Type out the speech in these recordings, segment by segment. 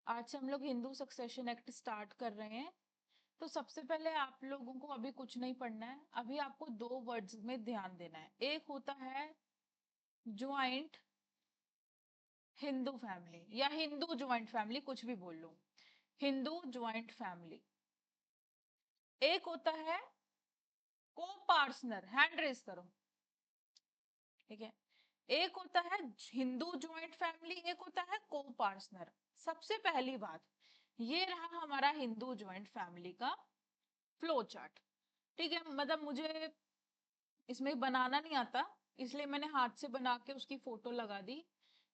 आज से हम लोग हिंदू सक्सेशन एक्ट स्टार्ट कर रहे हैं। तो सबसे पहले आप लोगों को अभी कुछ नहीं पढ़ना है, अभी आपको दो वर्ड्स में ध्यान देना है। एक होता है ज्वाइंट हिंदू फैमिली या हिंदू ज्वाइंट फैमिली, कुछ भी बोल लो, हिंदू ज्वाइंट फैमिली। एक होता है को पार्टनर, हैंड रेस करो, ठीक है। एक होता है हिंदू ज्वाइंट फैमिली, एक होता है को पार्टनर। सबसे पहली बात, ये रहा हमारा हिंदू ज्वाइंट फैमिली का फ्लो चार्ट, ठीक है। मतलब मुझे इसमें बनाना नहीं आता, इसलिए मैंने हाथ से बना के उसकी फोटो लगा दी।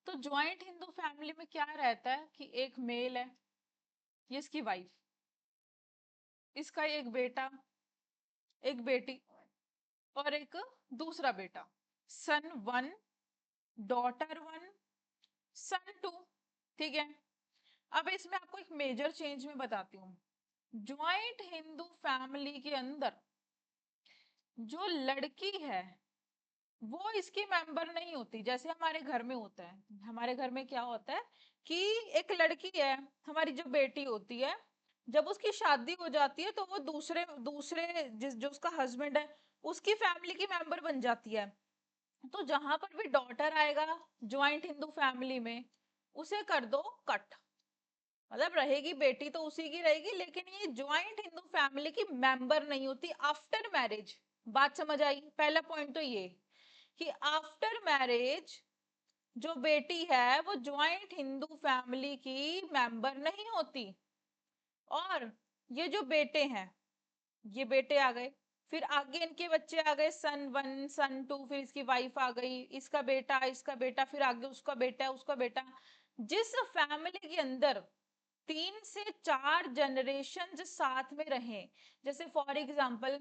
तो ज्वाइंट हिंदू फैमिली में क्या रहता है कि एक मेल है, ये इसकी वाइफ, इसका एक बेटा, एक बेटी और एक दूसरा बेटा, son one, daughter one, son two, ठीक है। अब इसमें आपको एक मेजर चेंज में बताती हूँ। ज्वाइंट हिंदू फैमिली के अंदर जो लड़की है वो इसकी मेंबर नहीं होती, जैसे हमारे घर में होता है। हमारे घर में क्या होता है कि एक लड़की है, हमारी जो बेटी होती है, जब उसकी शादी हो जाती है तो वो दूसरे दूसरे जिस जो उसका हस्बैंड है उसकी फैमिली की मेंबर बन जाती है। तो जहां पर भी डॉटर आएगा ज्वाइंट हिंदू फैमिली में, उसे कर दो कट। मतलब रहेगी बेटी तो उसी की रहेगी, लेकिन ये ज्वाइंट हिंदू फैमिली की मेंबर नहीं होती आफ्टर मैरिज। बात समझ आई? पहला पॉइंट तो ये कि आफ्टर मैरिज जो बेटी है वो ज्वाइंट हिंदू फैमिली की मेंबर नहीं होती। और ये जो बेटे हैं, ये बेटे आ गए, फिर आगे इनके बच्चे आ गए, सन वन, सन टू, फिर इसकी वाइफ आ गई, इसका बेटा, इसका बेटा, फिर आगे उसका बेटा, उसका बेटा। जिस फैमिली के अंदर 3 से 4 जनरेशन साथ में रहे, जैसे फॉर एग्जाम्पल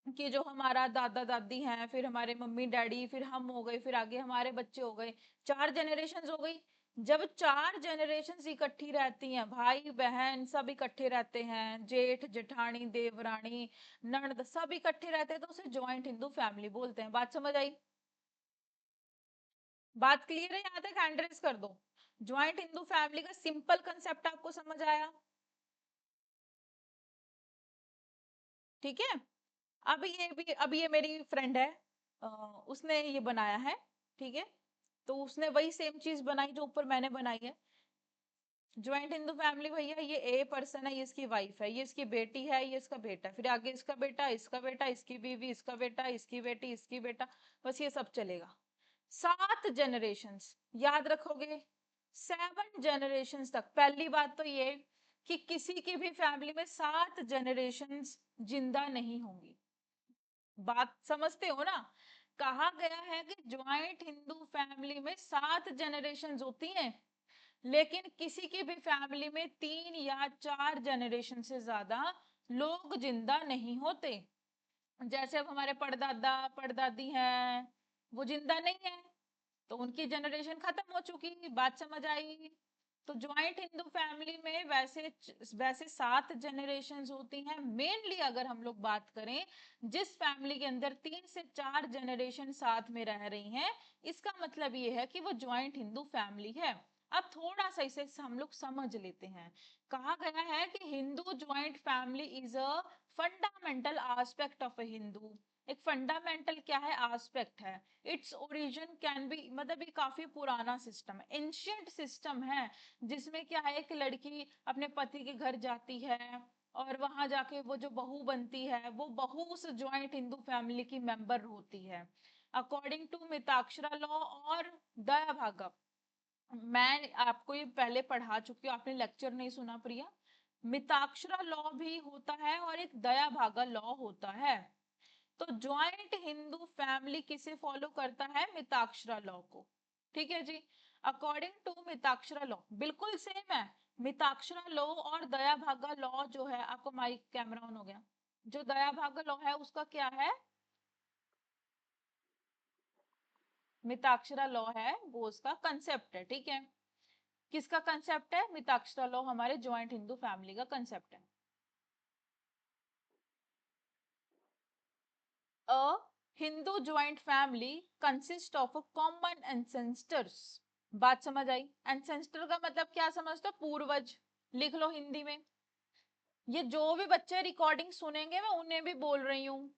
कि जो हमारा दादा दादी हैं, फिर हमारे मम्मी डैडी, फिर हम हो गए, फिर आगे हमारे बच्चे हो गए, 4 जनरेशन हो गई। जब 4 जनरेशन इकट्ठी रहती हैं, भाई बहन सब इकट्ठे रहते हैं, जेठ जेठानी देवरानी ननद सब इकट्ठे रहते हैं, तो उसे ज्वाइंट हिंदू फैमिली बोलते हैं। बात समझ आई? बात क्लियर है? यहाँ तक हैंड रेस कर दो। ज्वाइंट हिंदू फैमिली का सिंपल कंसेप्ट आपको समझ आया? ठीक है। अब ये मेरी फ्रेंड है, उसने ये बनाया है, ठीक है। तो उसने वही सेम चीज बनाई जो ऊपर मैंने बनाई है। ज्वाइंट हिंदू फैमिली भैया, ये ए पर्सन है, ये इसकी वाइफ है, ये इसकी बेटी है, ये इसका बेटा, फिर आगे इसका बेटा, इसका बेटा, इसकी बीवी, इसका बेटा, इसकी बेटी, इसकी बेटा, बस ये सब चलेगा। 7 जनरेशंस याद रखोगे, 7 जनरेशंस तक। पहली बात तो ये कि किसी की भी फैमिली में 7 जनरेशंस जिंदा नहीं होंगी। बात समझते हो ना? कहा गया है कि ज्वाइंट हिंदू फैमिली में 7 जनरेशंस होती हैं, लेकिन किसी की भी फैमिली में 3 या 4 जनरेशन से ज्यादा लोग जिंदा नहीं होते। जैसे अब हमारे परदादा परदादी हैं, वो जिंदा नहीं है, तो उनकी जनरेशन खत्म हो चुकी। बात समझ आई? तो ज्वाइंट हिंदू फैमिली में वैसे वैसे 7 जनरेशंस होती हैं। मेनली अगर हम लोग बात करें, जिस फैमिली के अंदर 3 से 4 जनरेशन साथ में रह रही हैं, इसका मतलब ये है कि वो ज्वाइंट हिंदू फैमिली है। अब थोड़ा सा इसे हम लोग समझ लेते हैं। कहा गया है कि Hindu joint family is a fundamental aspect of a Hindu. एक फंडामेंटल क्या है? एस्पेक्ट है। इट्स ओरिजिन कैन बी, मतलब ये काफी पुराना सिस्टम है, एंशियंट सिस्टम है, जिसमें क्या है कि लड़की अपने पति के घर जाती है और वहां जाके वो जो बहू बनती है, वो बहू उस ज्वाइंट हिंदू फैमिली की मेंबर होती है। अकॉर्डिंग टू मिताक्षरा लॉ और दया भागा, मैं आपको ये पहले पढ़ा चुकी हूँ, आपने लेक्चर नहीं सुना प्रिया। मिताक्षरा लॉ भी होता है और एक दया भागा लॉ होता है। तो ज्वाइंट हिंदू फैमिली किसे फॉलो करता है? मिताक्षरा लॉ को, ठीक है जी। अकॉर्डिंग टू मिताक्षरा लॉ बिल्कुल सेम है। मिताक्षरा लॉ और दया भागा लॉ जो है, आपको माइक कैमरा ऑन हो गया, जो दया भागा लॉ है उसका क्या है? मिताक्षरा लॉ है वो उसका कंसेप्ट है, ठीक है। किसका कंसेप्ट है? मिताक्षरा लॉ हमारे ज्वाइंट हिंदू फैमिली का कंसेप्ट है। A Hindu joint family consists of a common ancestors. बात समझ आई? एंसेस्टर का मतलब क्या समझते हो? पूर्वज। लिख लो हिंदी में। ये जो भी बच्चे रिकॉर्डिंग सुनेंगे मैं उन्हें भी बोल रही हूँ,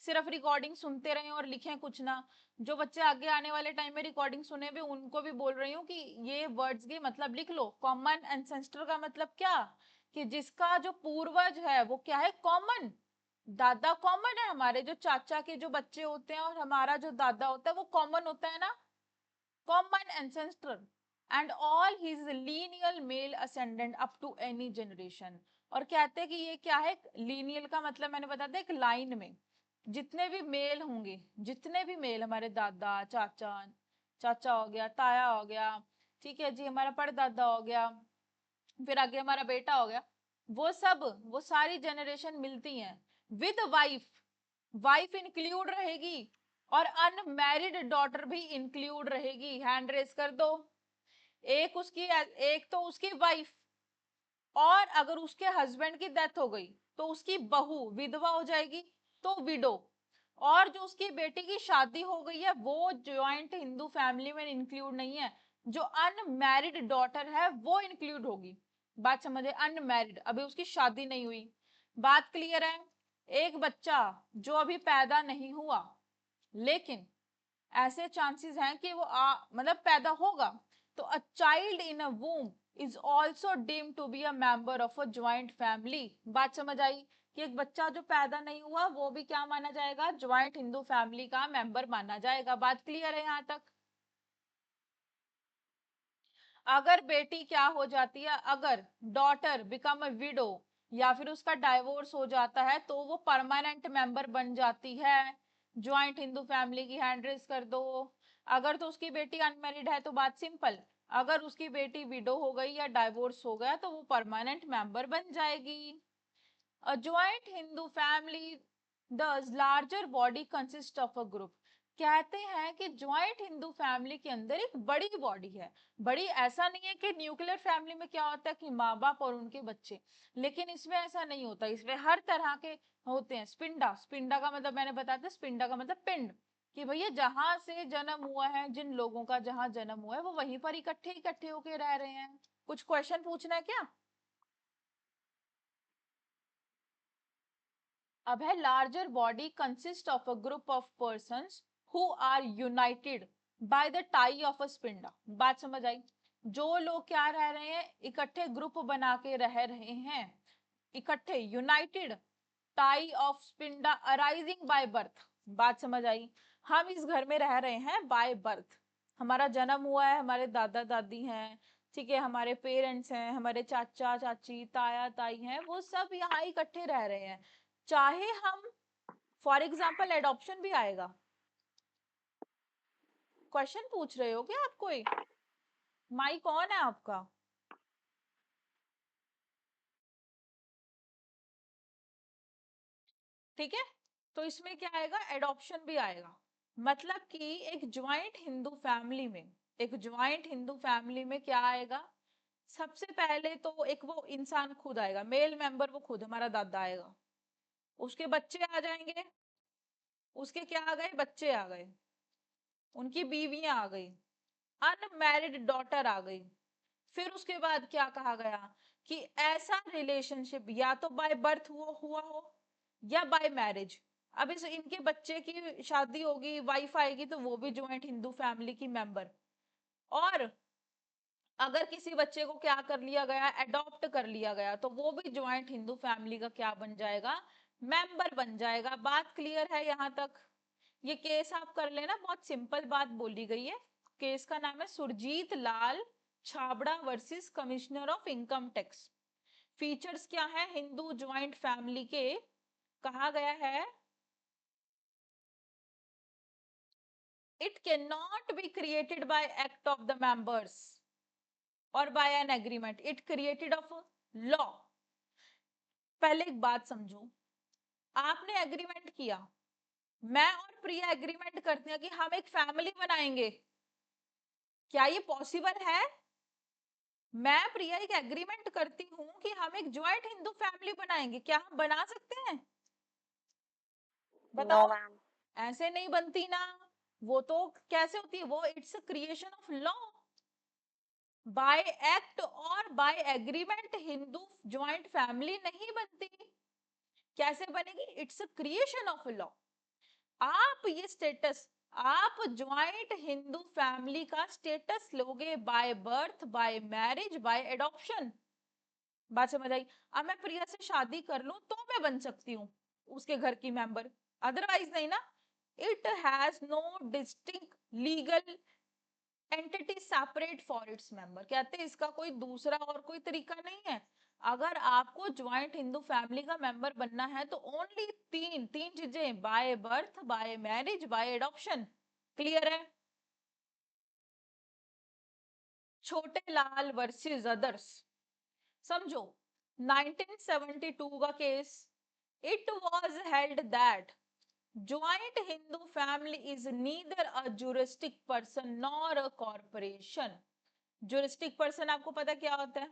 सिर्फ रिकॉर्डिंग सुनते रहें और लिखें कुछ ना। जो बच्चे आगे आने वाले टाइम में रिकॉर्डिंग सुने भी उनको भी बोल रही हूँ कि ये वर्ड्स के मतलब लिख लो। कॉमन एंसेस्टर का मतलब क्या? कि जिसका जो पूर्वज है वो क्या है? कॉमन। दादा कॉमन है, हमारे जो चाचा के जो बच्चे होते हैं और हमारा जो दादा होता है वो कॉमन होता है ना, common ancestor, and all his lineal male ascendant up to any generation। और कहते हैं कि ये क्या है? लीनियल का मतलब मैंने बता दिया, एक लाइन में जितने भी मेल होंगे, जितने भी मेल, हमारे दादा, चाचा, चाचा हो गया, ताया हो गया, ठीक है जी, हमारा परदादा हो गया, फिर आगे हमारा बेटा हो गया, वो सब, वो सारी जनरेशन मिलती हैं विद वाइफ। वाइफ इंक्लूड रहेगी और अनमैरिड डॉटर भी इंक्लूड रहेगी। हैंड रेस कर दो। एक उसकी, एक तो उसकी वाइफ, और अगर उसके हस्बैंड की डेथ हो गई तो उसकी बहू विधवा हो जाएगी, तो विडो। और जो उसकी बेटी की शादी हो गई है वो ज्वाइंट हिंदू फैमिली में इंक्लूड नहीं है। जो अनमैरिड डॉटर है वो इंक्लूड होगी। बात समझे? अनमैरिड, अभी उसकी शादी नहीं हुई। बात क्लियर है? एक बच्चा जो अभी पैदा नहीं हुआ लेकिन ऐसे चांसेस हैं कि वो मतलब पैदा होगा, तो a child in a womb is also deemed to be a member of a joint family. बात समझ आई? कि एक बच्चा जो पैदा नहीं हुआ वो भी क्या माना जाएगा? ज्वाइंट हिंदू फैमिली का मेंबर माना जाएगा। बात क्लियर है यहाँ तक? अगर बेटी क्या हो जाती है, अगर डॉटर बिकम अ विडो या फिर उसका डाइवोर्स हो जाता है तो वो परमानेंट मेंबर बन जाती है ज्वाइंट हिंदू फैमिली की। हैंड रेस कर दो। अगर तो उसकी बेटी अनमेरिड है तो बात सिंपल, अगर उसकी बेटी विडो हो गई या डाइवोर्स हो गया तो वो परमानेंट मेंबर बन जाएगी। A joint Hindu family, thus larger body consists of a group। कहते हैं कि ज्वाइंट हिंदू फैमिली के अंदर एक बड़ी बॉडी है। बड़ी ऐसा नहीं है कि न्यूक्लियर फैमिली में क्या होता है कि माँ बाप और उनके बच्चे, लेकिन इसमें ऐसा नहीं होता। इसमें हर तरह के होते हैं। स्पिंडा, स्पिंडा का मतलब मैंने बताया था, स्पिंडा का मतलब पिंड, कि भैया जहां से जन्म हुआ है, जिन लोगों का जहां जन्म हुआ है वो वहीं पर इकट्ठे इकट्ठे होके रह रहे हैं। कुछ क्वेश्चन पूछना है क्या? अब है larger body consist of a group of persons who are united by the tie of a sapinda. बात समझ आई? जो लोग क्या रह रहे हैं? इकट्ठे ग्रुप बना के रह रहे हैं, इकट्ठे, united, tie of sapinda arising by birth. बात समझ आई? हम इस घर में रह रहे हैं बाय बर्थ, हमारा जन्म हुआ है, हमारे दादा दादी हैं, ठीक है, हमारे पेरेंट्स हैं, हमारे चाचा चाची, ताया ताई हैं, वो सब यहाँ इकट्ठे रह रहे हैं। चाहे हम, फॉर एग्जाम्पल एडॉप्शन भी आएगा। क्वेश्चन पूछ रहे हो क्या आप कोई? माई कौन है आपका? ठीक है, तो इसमें क्या आएगा? एडॉप्शन भी आएगा। मतलब कि एक ज्वाइंट हिंदू फैमिली में, एक ज्वाइंट हिंदू फैमिली में क्या आएगा? सबसे पहले तो एक वो इंसान खुद आएगा, मेल मेंबर, वो खुद हमारा दादा आएगा, उसके बच्चे आ जाएंगे, उसके क्या आ गए? बच्चे आ गए, उनकी बीवियां आ गई, अनमैरिड डॉटर आ गई। फिर उसके बाद क्या कहा गया? कि ऐसा रिलेशनशिप या तो बाय बर्थ हुआ हो या बाय मैरिज। अब इस इनके बच्चे की शादी होगी, वाइफ आएगी, तो वो भी ज्वाइंट हिंदू फैमिली की मेंबर। और अगर किसी बच्चे को क्या कर लिया गया? अडॉप्ट कर लिया गया, तो वो भी ज्वाइंट हिंदू फैमिली का क्या बन जाएगा? मेंबर बन जाएगा। बात क्लियर है यहाँ तक? ये केस आप कर लेना, बहुत सिंपल बात बोली गई है। केस का नाम है Surjit Lal Chhabra versus commissioner of income tax. Features क्या है हिंदू ज्वाइंट फैमिली के? कहा गया है it can not be created by act of the members और by an agreement, it created of law. पहले एक बात समझो, आपने एग्रीमेंट किया, मैं और प्रिया एग्रीमेंट करते हैं कि हम एक फैमिली बनाएंगे, क्या ये पॉसिबल है? मैं प्रिया एक एग्रीमेंट करती हूँ कि हम एक ज्वाइंट हिंदू फैमिली बनाएंगे, क्या हम बना सकते हैं? बताओ। ऐसे नहीं बनती ना। वो तो कैसे होती है? वो it's creation of law. By act और by agreement Hindu joint family नहीं बनती। कैसे बनेगी? It's a creation of law. आप ये स्टेटस, आप ज्वाइंट हिंदू फैमिली का स्टेटस लोगे by birth, by marriage, by adoption. बात समझ आई? अब मैं प्रिया से शादी कर लूं तो मैं बन सकती हूँ उसके घर की मेंबर, अदरवाइज नहीं ना। It has no distinct legal entity separate for its member. कहते हैं इसका कोई दूसरा और कोई तरीका नहीं है। अगर आपको ज्वाइंट हिंदू फैमिली का मेंबर बनना है तो ओनली तीन तीन चीजें, by birth, by marriage, by adoption. Clear है? छोटे लाल वर्सेस अदर्स, समझो 1972 का केस। It was held that joint Hindu family is neither a juristic person nor a corporation। juristic person आपको पता क्या होता है?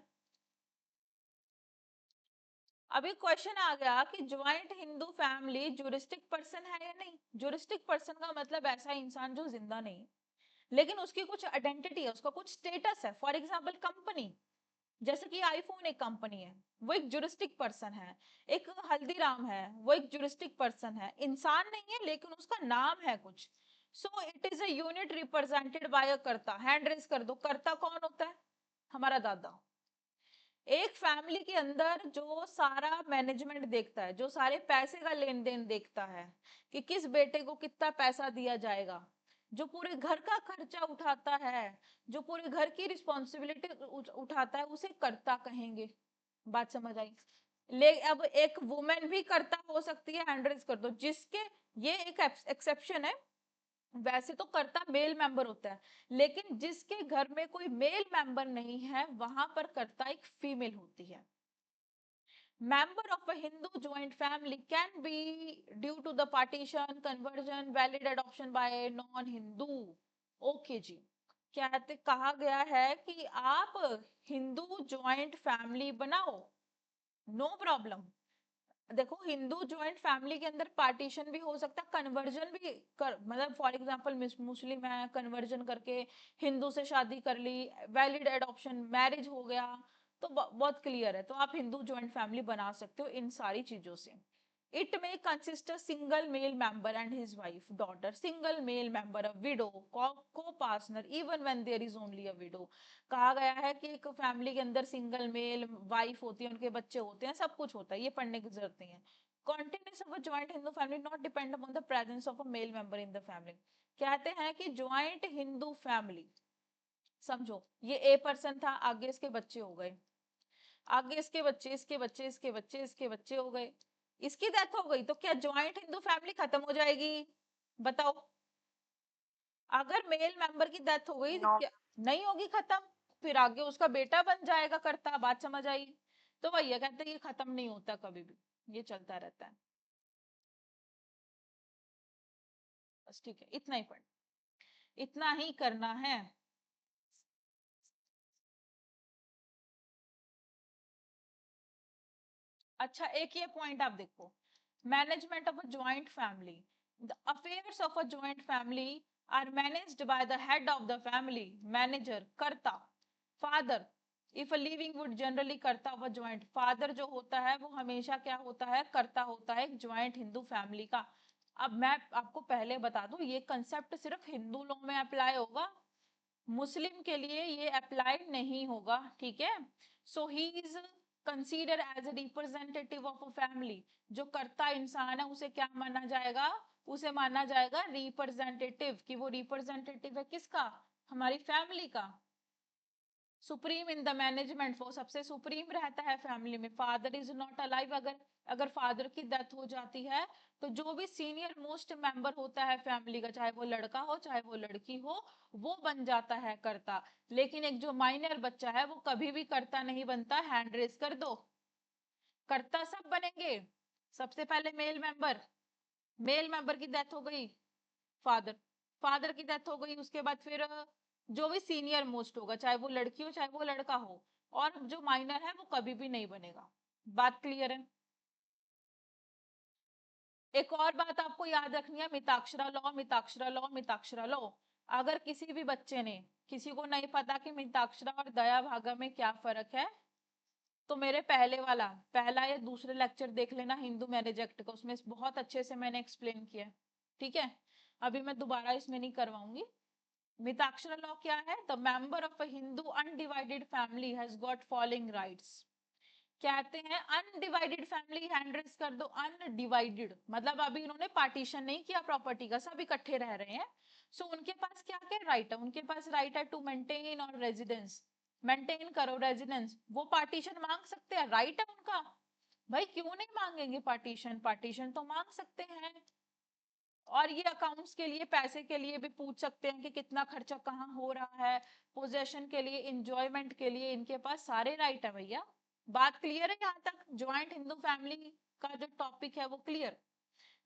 अभी क्वेश्चन आ गया कि joint Hindu family juristic person है या नहीं। जुरिस्टिक पर्सन का मतलब ऐसा इंसान जो जिंदा नहीं, लेकिन उसकी कुछ आइडेंटिटी है, उसका कुछ स्टेटस है। फॉर एग्जांपल कंपनी, जैसे कि आईफोन एक कंपनी है, वो एक जुरिस्टिक पर्सन है। एक हल्दीराम है, वो एक जुरिस्टिक पर्सन है। इंसान नहीं है लेकिन उसका नाम है कुछ। So it is a unit represented by a karta. Hand raise कर दो, कर्ता कौन होता है? हमारा दादा। एक फैमिली के अंदर जो सारा मैनेजमेंट देखता है, जो सारे पैसे का लेन देन देखता है कि किस बेटे को कितना पैसा दिया जाएगा, जो पूरे घर का खर्चा उठाता है, जो पूरे घर की रिस्पॉन्सिबिलिटी उठाता है, उसे कर्ता कहेंगे। बात समझ आई? ले अब एक वुमेन भी कर्ता हो सकती है, हैंड कर दो जिसके, ये एक एक्सेप्शन है। वैसे तो कर्ता मेल मेंबर होता है, लेकिन जिसके घर में कोई मेल मेंबर नहीं है वहां पर कर्ता एक फीमेल होती है। member of a Hindu joint family can be due to the partition, conversion, valid adoption by a non-Hindu। Okay ji. कहते कहा गया है कि आप हिंदू ज्वाइंट फैमिली बनाओ, नो प्रॉब्लम। देखो हिंदू ज्वाइंट फैमिली के अंदर पार्टीशन भी हो सकता है, कन्वर्जन भी कर, मतलब फॉर एग्जांपल मुस्लिम है, कन्वर्जन करके हिंदू से शादी कर ली, वैलिड एडॉप्शन, मैरिज हो गया, तो बहुत क्लियर है। तो आप हिंदू ज्वाइंट फैमिली बना सकते हो इन सारी चीजों से। इट में consist a single male member and his wife daughter, single male member, a widow, copartner even when there is only a widow. कहा गया है कि एक फैमिली के अंदर सिंगल मेल वाइफ होती है, उनके बच्चे होते हैं, सब कुछ होता है, ये पढ़ने की जरूरत नहीं है। Continuous of a joint Hindu family not depend upon the presence of a male member in the family. कहते हैं कि ज्वाइंट हिंदू फैमिली, समझो ये ए पर्सन था, आगे इसके बच्चे हो गए, आगे इसके बच्चे, इसके बच्चे, इसके बच्चे, इसके बच्चे हो गए, इसकी डेथ हो गई, तो क्या ज्वाइंट हिंदू फैमिली खत्म हो जाएगी? बताओ। अगर मेल मेंबर की डेथ हो गई नो। क्या? नहीं होगी खत्म। फिर आगे उसका बेटा बन जाएगा करता। बात समझ आई? तो भैया कहते हैं ये खत्म नहीं होता कभी भी, ये चलता रहता है। बस ठीक है, इतना ही पढ़, इतना ही करना है। अच्छा एक ये पॉइंट आप देखो, management of a joint family. The affairs of a joint family are managed by the head of the family, manager, karta, father. If a living would generally karta of a joint, father जो होता है वो हमेशा क्या होता है? कर्ता होता है एक ज्वाइंट हिंदू फैमिली का। अब मैं आपको पहले बता दूं, ये कंसेप्ट सिर्फ हिंदू लॉ में अप्लाई होगा, मुस्लिम के लिए ये अप्लाइड नहीं होगा, ठीक है? So he is consider as a representative of a family. जो कर्ता इंसान है उसे क्या माना जाएगा? उसे माना जाएगा रिप्रेजेंटेटिव, कि वो रिप्रेजेंटेटिव है किसका? हमारी फैमिली का। सुप्रीम इन द मैनेजमेंट, वो सबसे सुप्रीम रहता है फैमिली में। फादर इज नॉट अलाइव, अगर अगर फादर की डेथ हो जाती है तो जो भी सीनियर मोस्ट मेंबर होता है फैमिली का, चाहे वो लड़का हो चाहे वो लड़की हो, वो बन जाता है कर्ता। लेकिन एक जो माइनर बच्चा है वो कभी भी कर्ता नहीं बनता। हैंड रेस कर दो। कर्ता सब बनेंगे। सबसे पहले मेल मेंबर, मेल मेंबर की डेथ हो गई, फादर, फादर की डेथ हो गई, उसके बाद फिर जो भी सीनियर मोस्ट होगा, चाहे वो लड़की हो चाहे वो लड़का हो, और जो माइनर है वो कभी भी नहीं बनेगा। बात क्लियर है? एक और बात आपको याद रखनी है, Mitakshara law, Mitakshara law, Mitakshara law. अगर किसी भी बच्चे ने, किसी को नहीं पता कि मिताक्षरा और दया भागा में क्या फर्क है, तो मेरे पहला या दूसरे लेक्चर देख लेना हिंदू मैरिज एक्ट का, उसमें बहुत अच्छे से मैंने एक्सप्लेन किया। ठीक है, अभी मैं दोबारा इसमें नहीं करवाऊंगी। मिताक्षरा लॉ क्या है? The member of a Hindu undivided family has got following rights. कहते हैं अनडिवाइडेड फैमिली, हैंड रेस कर दो। अनडिवाइडेड मतलब अभी इन्होंने पार्टीशन नहीं किया प्रॉपर्टी का, सब इकट्ठे रह रहे हैं। सो उनके पास क्या क्या राइट है? उनके पास राइट है टू मेंटेन और रेजिडेंस, मेंटेन करो रेजिडेंस। वो पार्टीशन मांग सकते हैं, राइट है उनका। भाई क्यों नहीं मांगेंगे पार्टीशन? पार्टीशन तो मांग सकते हैं। और ये अकाउंट्स के लिए, पैसे के लिए भी पूछ सकते हैं कि कितना खर्चा कहाँ हो रहा है, पोजेशन के लिए, इंजॉयमेंट के लिए, इनके पास सारे राइट है भैया। बात क्लियर है यहाँ तक? ज्वाइंट हिंदू फैमिली का जो टॉपिक है वो क्लियर।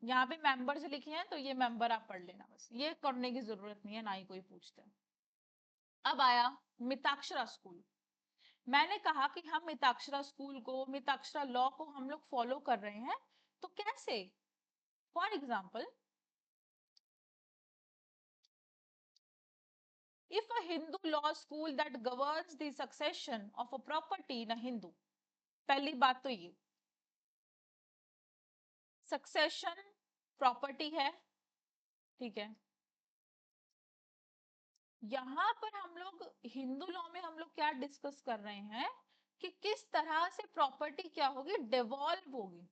यहाँ पे मेंबर्स लिखे हैं तो ये मेंबर आप पढ़ लेना, बस ये करने की जरूरत नहीं है, ना ही कोई पूछता है। अब आया मिताक्षरा स्कूल। मैंने कहा कि हम मिताक्षरा स्कूल को, मिताक्षरा लॉ को हम लोग फॉलो कर रहे हैं, तो कैसे? For example, if a Hindu law school that governs the succession of a property in a Hindu, पहली बात तो ये सक्सेशन प्रॉपर्टी है, ठीक है। यहाँ पर हम लोग हिंदू लॉ में हम लोग क्या डिस्कस कर रहे हैं कि किस तरह से प्रॉपर्टी क्या होगी, डिवॉल्व होगी,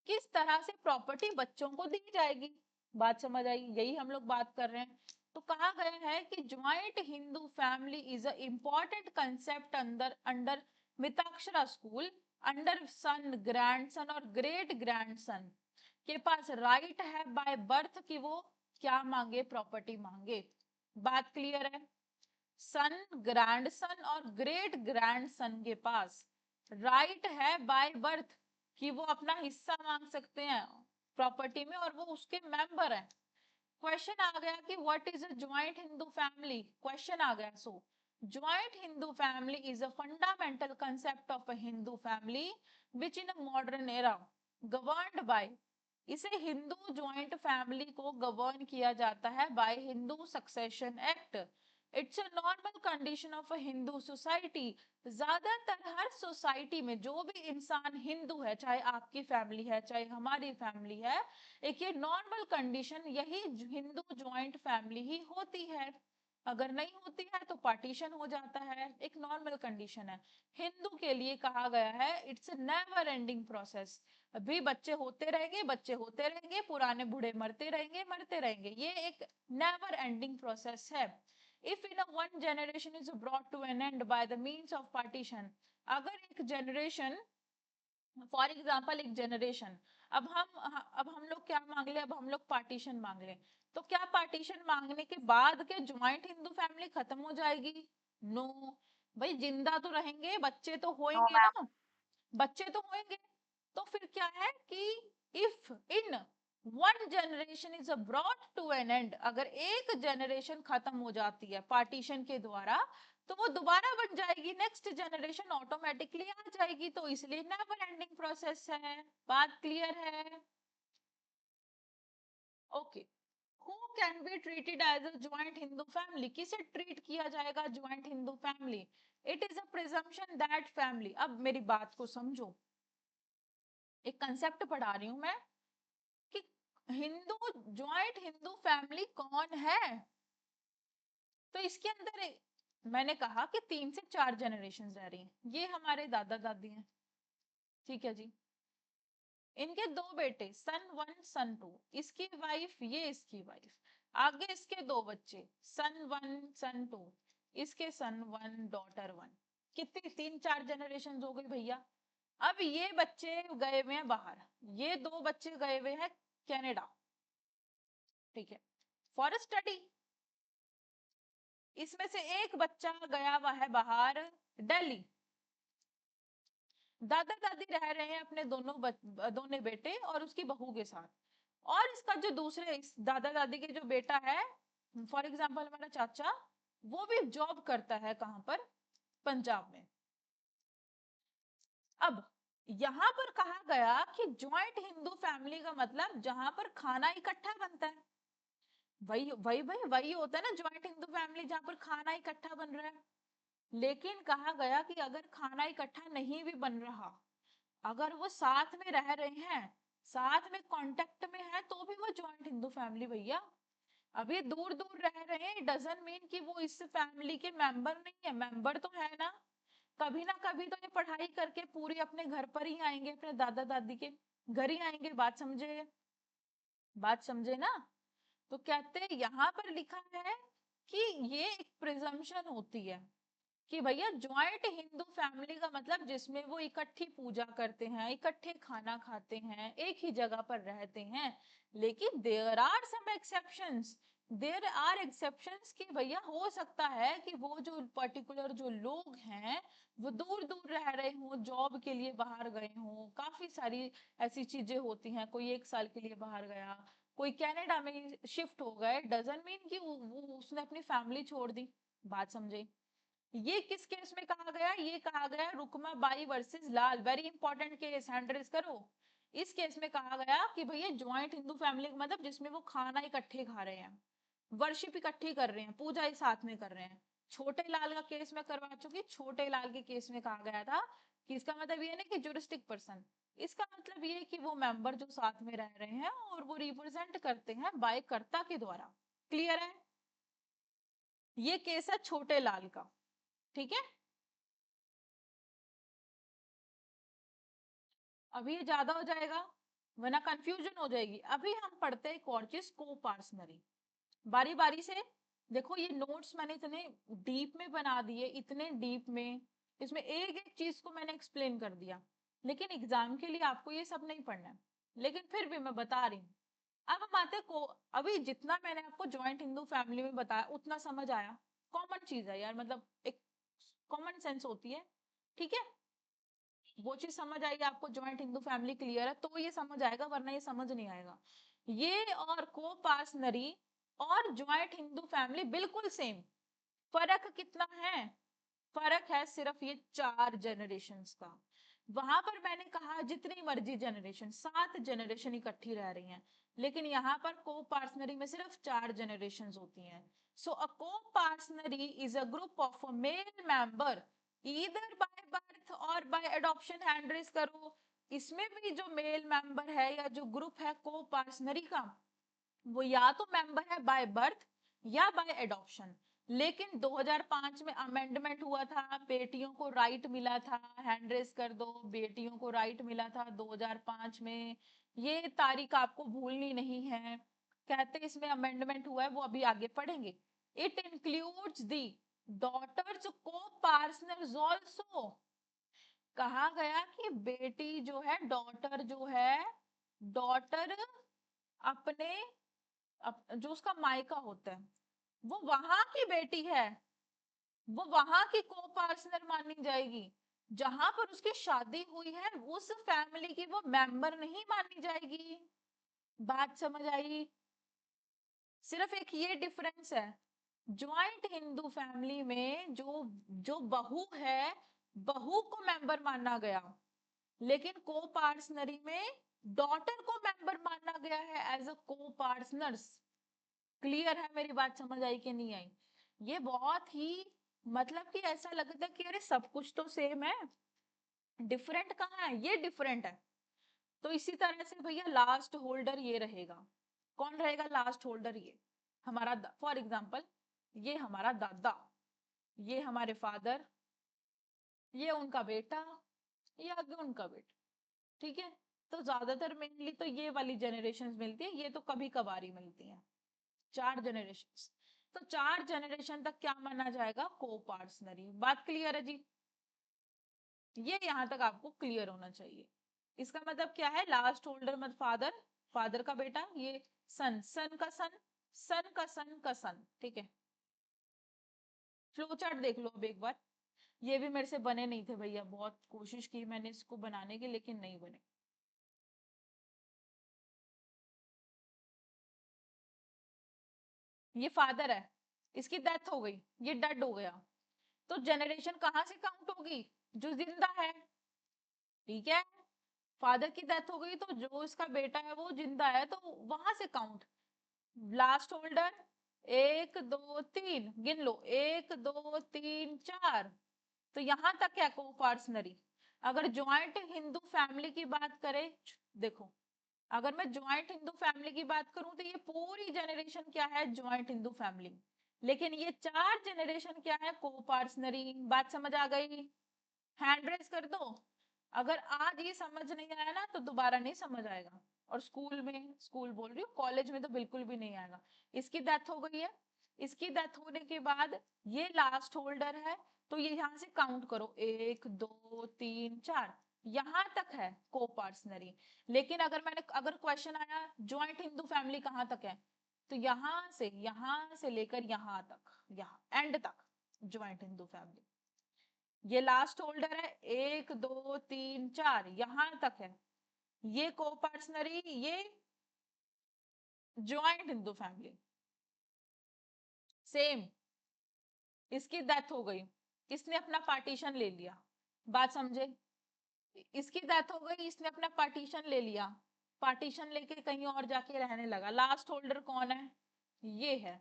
किस तरह से प्रॉपर्टी बच्चों को दी जाएगी। बात समझ आई? यही हम लोग बात कर रहे हैं। तो कहा गया है कि joint Hindu family is a important concept under under Mitakshara school. Under son, grandson और ग्रेट ग्रैंडसन के पास राइट है बाय बर्थ कि वो क्या मांगे? प्रॉपर्टी मांगे। बात क्लियर है? सन, ग्रैंडसन और ग्रेट ग्रैंडसन के पास राइट है बाय बर्थ कि वो अपना हिस्सा मांग सकते हैं प्रॉपर्टी में, और वो उसके मेंबर हैं। क्वेश्चन आ गया कि what is a joint Hindu family? Question आ गया। So joint Hindu family is a fundamental concept of a Hindu family which in a modern era governed by, इसे हिंदू ज्वाइंट फैमिली को गवर्न किया जाता है by Hindu succession act. It's a normal condition of a Hindu society. ज्यादातर हर society में जो भी इंसान हिंदू है, चाहे आपकी फैमिली है चाहे हमारी फैमिली है, एक ये नॉर्मल कंडीशन, यही हिंदू ज्वाइंट फैमिली ही होती है। अगर नहीं होती है तो पार्टीशन हो जाता है, एक नॉर्मल कंडीशन है। हिंदू के लिए कहा गया है इट्स नेवर एंडिंग प्रोसेस। अभी बच्चे होते रहेंगे, बच्चे होते रहेंगे, पुराने बूढ़े मरते रहेंगे, मरते रहेंगे, ये एक नेवर एंडिंग प्रोसेस है। If in one generation is brought to an end by the means of partition, अगर एक जनरेशन, फॉर एग्जाम्पल एक जनरेशन, अब हम लोग क्या मांग ले? अब हम लोग पार्टीशन मांग ले, तो क्या पार्टीशन मांगने के बाद के ज्वाइंट हिंदू फैमिली खत्म हो जाएगी? नो। भाई जिंदा तो रहेंगे, बच्चे तो नो होंगे मैम। ना, बच्चे तो होंगे। तो फिर क्या है कि if in one generation is brought to an end, अगर एक जनरेशन खत्म हो जाती है पार्टीशन के द्वारा, तो वो दोबारा बन जाएगी, नेक्स्ट जनरेशन ऑटोमेटिकली आ जाएगी, तो इसलिए नेवर एंडिंग प्रोसेस है। बात क्लियर है? Okay. Who can be treated as a joint Hindu family? किसे ट्रीट किया जाएगा joint Hindu family? It is a presumption that family, अब मेरी बात को समझो, एक कंसेप्ट पढ़ा रही हूं मैं कि हिंदू, ज्वाइंट हिंदू फैमिली कौन है। तो इसके अंदर मैंने कहा कि 3 से 4 जनरेशन रह रही हैं, ये हमारे दादा दादी हैं, ठीक है जी। इनके 2 बेटे, सन 1 सन 2, इसकी वाइफ, ये इसकी वाइफ, आगे इसके 2 बच्चे, सन 1 सन 2, इसके सन 1 डॉटर 1। कितनी? 3 4 जनरेशन हो गई भैया। अब ये बच्चे गए हुए हैं बाहर, ये 2 बच्चे गए हुए हैं कनाडा, ठीक है, फॉर स्टडी। इसमें से एक बच्चा गया हुआ है बाहर दिल्ली, दादा दादी रह रहे हैं अपने दोनों बेटे और उसकी बहू के साथ। और इसका जो दूसरे, इस दादा दादी के जो बेटा है, फॉर एग्जाम्पल हमारा चाचा, वो भी जॉब करता है कहाँ पर? पंजाब में। अब यहाँ पर कहा गया कि ज्वाइंट हिंदू फैमिली का मतलब जहां पर खाना इकट्ठा बनता है, वही वही भाई वही होता है ना ज्वाइंट हिंदू फैमिली, जहाँ पर खाना इकट्ठा बन रहा है। लेकिन कहा गया कि अगर खाना इकट्ठा नहीं भी बन रहा, अगर वो साथ में रह रहे हैं, साथ में कांटेक्ट में है, तो भी वो ज्वाइंट हिंदू फैमिली भैया। अब ये दूर दूर रह रहे हैं, डजंट मीन कि वो इस फैमिली के मेंबर नहीं है, मेंबर तो है ना कभी तो ये पढ़ाई करके पूरी अपने घर पर ही आएंगे, अपने दादा दादी के घर ही आएंगे। बात समझे ना। तो कहते हैं यहाँ पर लिखा है कि ये एक प्रिजम्पशन होती है कि भैया ज्वाइंट हिंदू फैमिली का मतलब जिसमें वो इकट्ठी पूजा करते हैं, इकट्ठे खाना खाते हैं, एक ही जगह पर रहते हैं। लेकिन देयर आर एक्सेप्शंस कि भैया हो सकता है कि वो जो पर्टिकुलर जो लोग हैं वो दूर दूर रह रहे हों, जॉब के लिए बाहर गए हों, काफी सारी ऐसी चीजें होती हैं, कोई 1 साल के लिए बाहर गया, कोई कनाडा में शिफ्ट हो गए, डजंट मीन कि वो उसने अपनी फैमिली छोड़ दी। बात समझे। ये किस केस में कहा गया, ये कहा गया Rukma Bai versus Lal, very important case, hand raise करो। इस केस में कहा गया कि भैया ज्वाइंट हिंदू फैमिली का मतलब जिसमें वो खाना इकट्ठे खा रहे हैं, वर्शिप इकट्ठी कर रहे हैं, पूजा ही साथ में कर रहे हैं। छोटे लाल का केस में करवा चुकी, छोटे लाल के केस में कहा गया था कि इसका मतलब ये नहीं कि जुरिस्टिक पर्सन, इसका मतलब ये कि वो मेंबर जो साथ में रह रहे हैं और वो रिप्रेजेंट करते हैं बाय कर्ता के द्वारा। क्लियर है। ये केस है छोटे लाल का। ठीक है। अभी ये ज्यादा हो जाएगा वरना कंफ्यूजन हो जाएगी। अभी हम पढ़ते हैं एक और चीज, कोपार्सनरी। बारी बारी से देखो, ये नोट्स मैंने इतने डीप में बना दिए, इतने डीप में, इसमें एक एक चीज को मैंने एक्सप्लेन कर दिया। लेकिन एग्जाम के लिए आपको ये सब नहीं पढ़ना है, लेकिन फिर भी मैं बता रही हूँ। अब हम आते हैं को, अभी जितना मैंने आपको ज्वाइंट हिंदू फैमिली में बताया उतना समझ आया। कॉमन चीज है यार, मतलब एक कॉमन सेंस होती है। ठीक है। वो चीज समझ आएगी आपको, ज्वाइंट हिंदू फैमिली क्लियर है तो ये समझ आएगा, वरना ये समझ नहीं आएगा। ये और कोपार्सनरी और ज्वाइंट हिंदू फैमिली बिल्कुल सेम। फर्क कितना है, फर्क है सिर्फ ये 4 जनरेशन्स का। वहां पर मैंने कहा जितनी मर्जी जनरेशन, 7 जनरेशन इकट्ठी रह रही हैं, लेकिन यहाँ पर कोपार्सनरी में सिर्फ 4 जनरेशन होती हैं। So a coparcenary is a group of male member either by birth और बाय अडॉप्शन, हैंड रेज करो। इसमें भी जो मेल मेंबर है या जो ग्रुप है कोपार्सनरी का, वो या तो मेंबर है बाय बर्थ या बाय एडॉप्शन। लेकिन 2005 में अमेंडमेंट हुआ था, बेटियों को राइट मिला था, हैंड रेज कर दो, बेटियों को राइट मिला था 2005 में। ये तारीख आपको भूलनी नहीं है। कहते इसमें अमेंडमेंट हुआ है, वो अभी आगे पढ़ेंगे। इट इंक्लूड्स दी डॉटर्स को पार्सनर्स ऑल्सो। कहा गया कि बेटी जो है, डॉटर जो है, डॉटर अपने जो उसका मायका होता है, वो वहां की बेटी है, वो वहां की को पार्टनर मानी जाएगी। जहां पर उसकी शादी हुई है उस फैमिली की वो मेंबर नहीं मानी जाएगी। बात समझ आई। सिर्फ एक ये डिफरेंस है, ज्वाइंट हिंदू फैमिली में जो जो बहू है, बहू को मेंबर माना गया, लेकिन को पार्टनरी में डॉटर को मेंबर माना गया है एज अ को पार्टनर्स। क्लियर है, मेरी बात समझ आई कि नहीं आई। ये बहुत ही, मतलब कि ऐसा लगता है कि अरे सब कुछ तो सेम है, डिफरेंट कहाँ है, ये डिफरेंट है। तो इसी तरह से भैया लास्ट होल्डर ये रहेगा। कौन रहेगा लास्ट होल्डर? ये हमारा, फॉर एग्जाम्पल ये हमारा दादा, ये हमारे फादर, ये उनका बेटा, ये आगे उनका बेटा। ठीक है। तो ज्यादातर मेनली तो ये वाली जनरेशन मिलती है, ये तो कभी कभार ही मिलती है। 4 जनरेशन, तो 4 जनरेशन तक क्या माना जाएगा, को पार्सनरी। बात क्लियर है जी। ये यहां तक आपको क्लियर होना चाहिए। इसका मतलब क्या है, लास्ट होल्डर मत फादर, फादर का बेटा, ये सन, सन का सन, सन का सन का सन। ठीक है। फ्लो चार्ट देख लो अब एक बार। ये भी मेरे से बने नहीं थे भैया, बहुत कोशिश की मैंने इसको बनाने की लेकिन नहीं बने। ये फादर है, इसकी डेथ हो गई, ये डेड हो गया, तो जनरेशन कहां से काउंट होगी, जो जिंदा है। ठीक है। फादर की डेथ हो गई तो जो इसका बेटा है वो जिंदा है, तो वहां से काउंट। लास्ट होल्डर, एक दो तीन, गिन लो, एक दो तीन चार, तो यहां तक है कोपार्सनरी। अगर ज्वाइंट हिंदू फैमिली की बात करें, देखो, अगर मैं ज्वाइंट हिंदू फैमिली की बात करूं तो ये पूरी जनरेशन क्या है, ज्वाइंट हिंदू फैमिली। लेकिन ये 4 जनरेशन क्या है, कोपार्सनरी। बात समझ आ गई? हैंड रेस कर दो। अगर आज ये समझ नहीं आया ना तो दोबारा नहीं समझ आएगा। और स्कूल में, स्कूल बोल रही हूँ, कॉलेज में तो बिल्कुल भी नहीं आएगा। इसकी डेथ हो गई है, इसकी डेथ होने के बाद ये लास्ट होल्डर है, तो ये यहां से काउंट करो, एक दो तीन चार, यहां तक है कोपार्सनरी। लेकिन अगर क्वेश्चन आया ज्वाइंट हिंदू फैमिली कहाँ तक है, तो यहां से लेकर यहां तक, यहाँ एंड तक ज्वाइंट हिंदू फैमिली। ये लास्ट होल्डर है, एक दो तीन चार, यहां तक है। ये कोपर्सनरी, ये ज्वाइंट हिंदू फैमिली। सेम, इसकी डेथ हो गई, इसने अपना पार्टीशन ले लिया। बात समझे? इसकी डेथ हो गई, इसने अपना पार्टीशन ले लिया, पार्टीशन लेके कहीं और जाके रहने लगा। लास्ट होल्डर कौन है? ये है।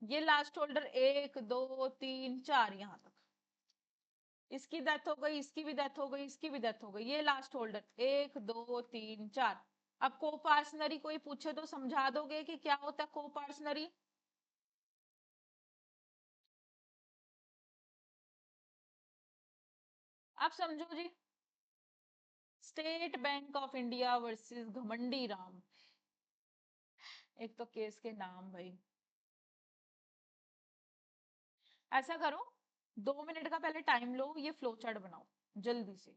ये लास्ट होल्डर, एक दो तीन चार, यहां तक। इसकी डेथ हो गई, इसकी भी डेथ हो गई, इसकी भी डेथ हो गई, ये लास्ट होल्डर, एक दो तीन चार। अब कोपार्सनरी कोई पूछे तो समझा दोगे कि क्या होता है कोपार्सनरी? आप समझो जी। State Bank of India versus Ghamandi Ram. एक तो केस के नाम भाई। ऐसा करो, 2 मिनट का पहले टाइम लो, ये फ्लो चार्ट बनाओ जल्दी से।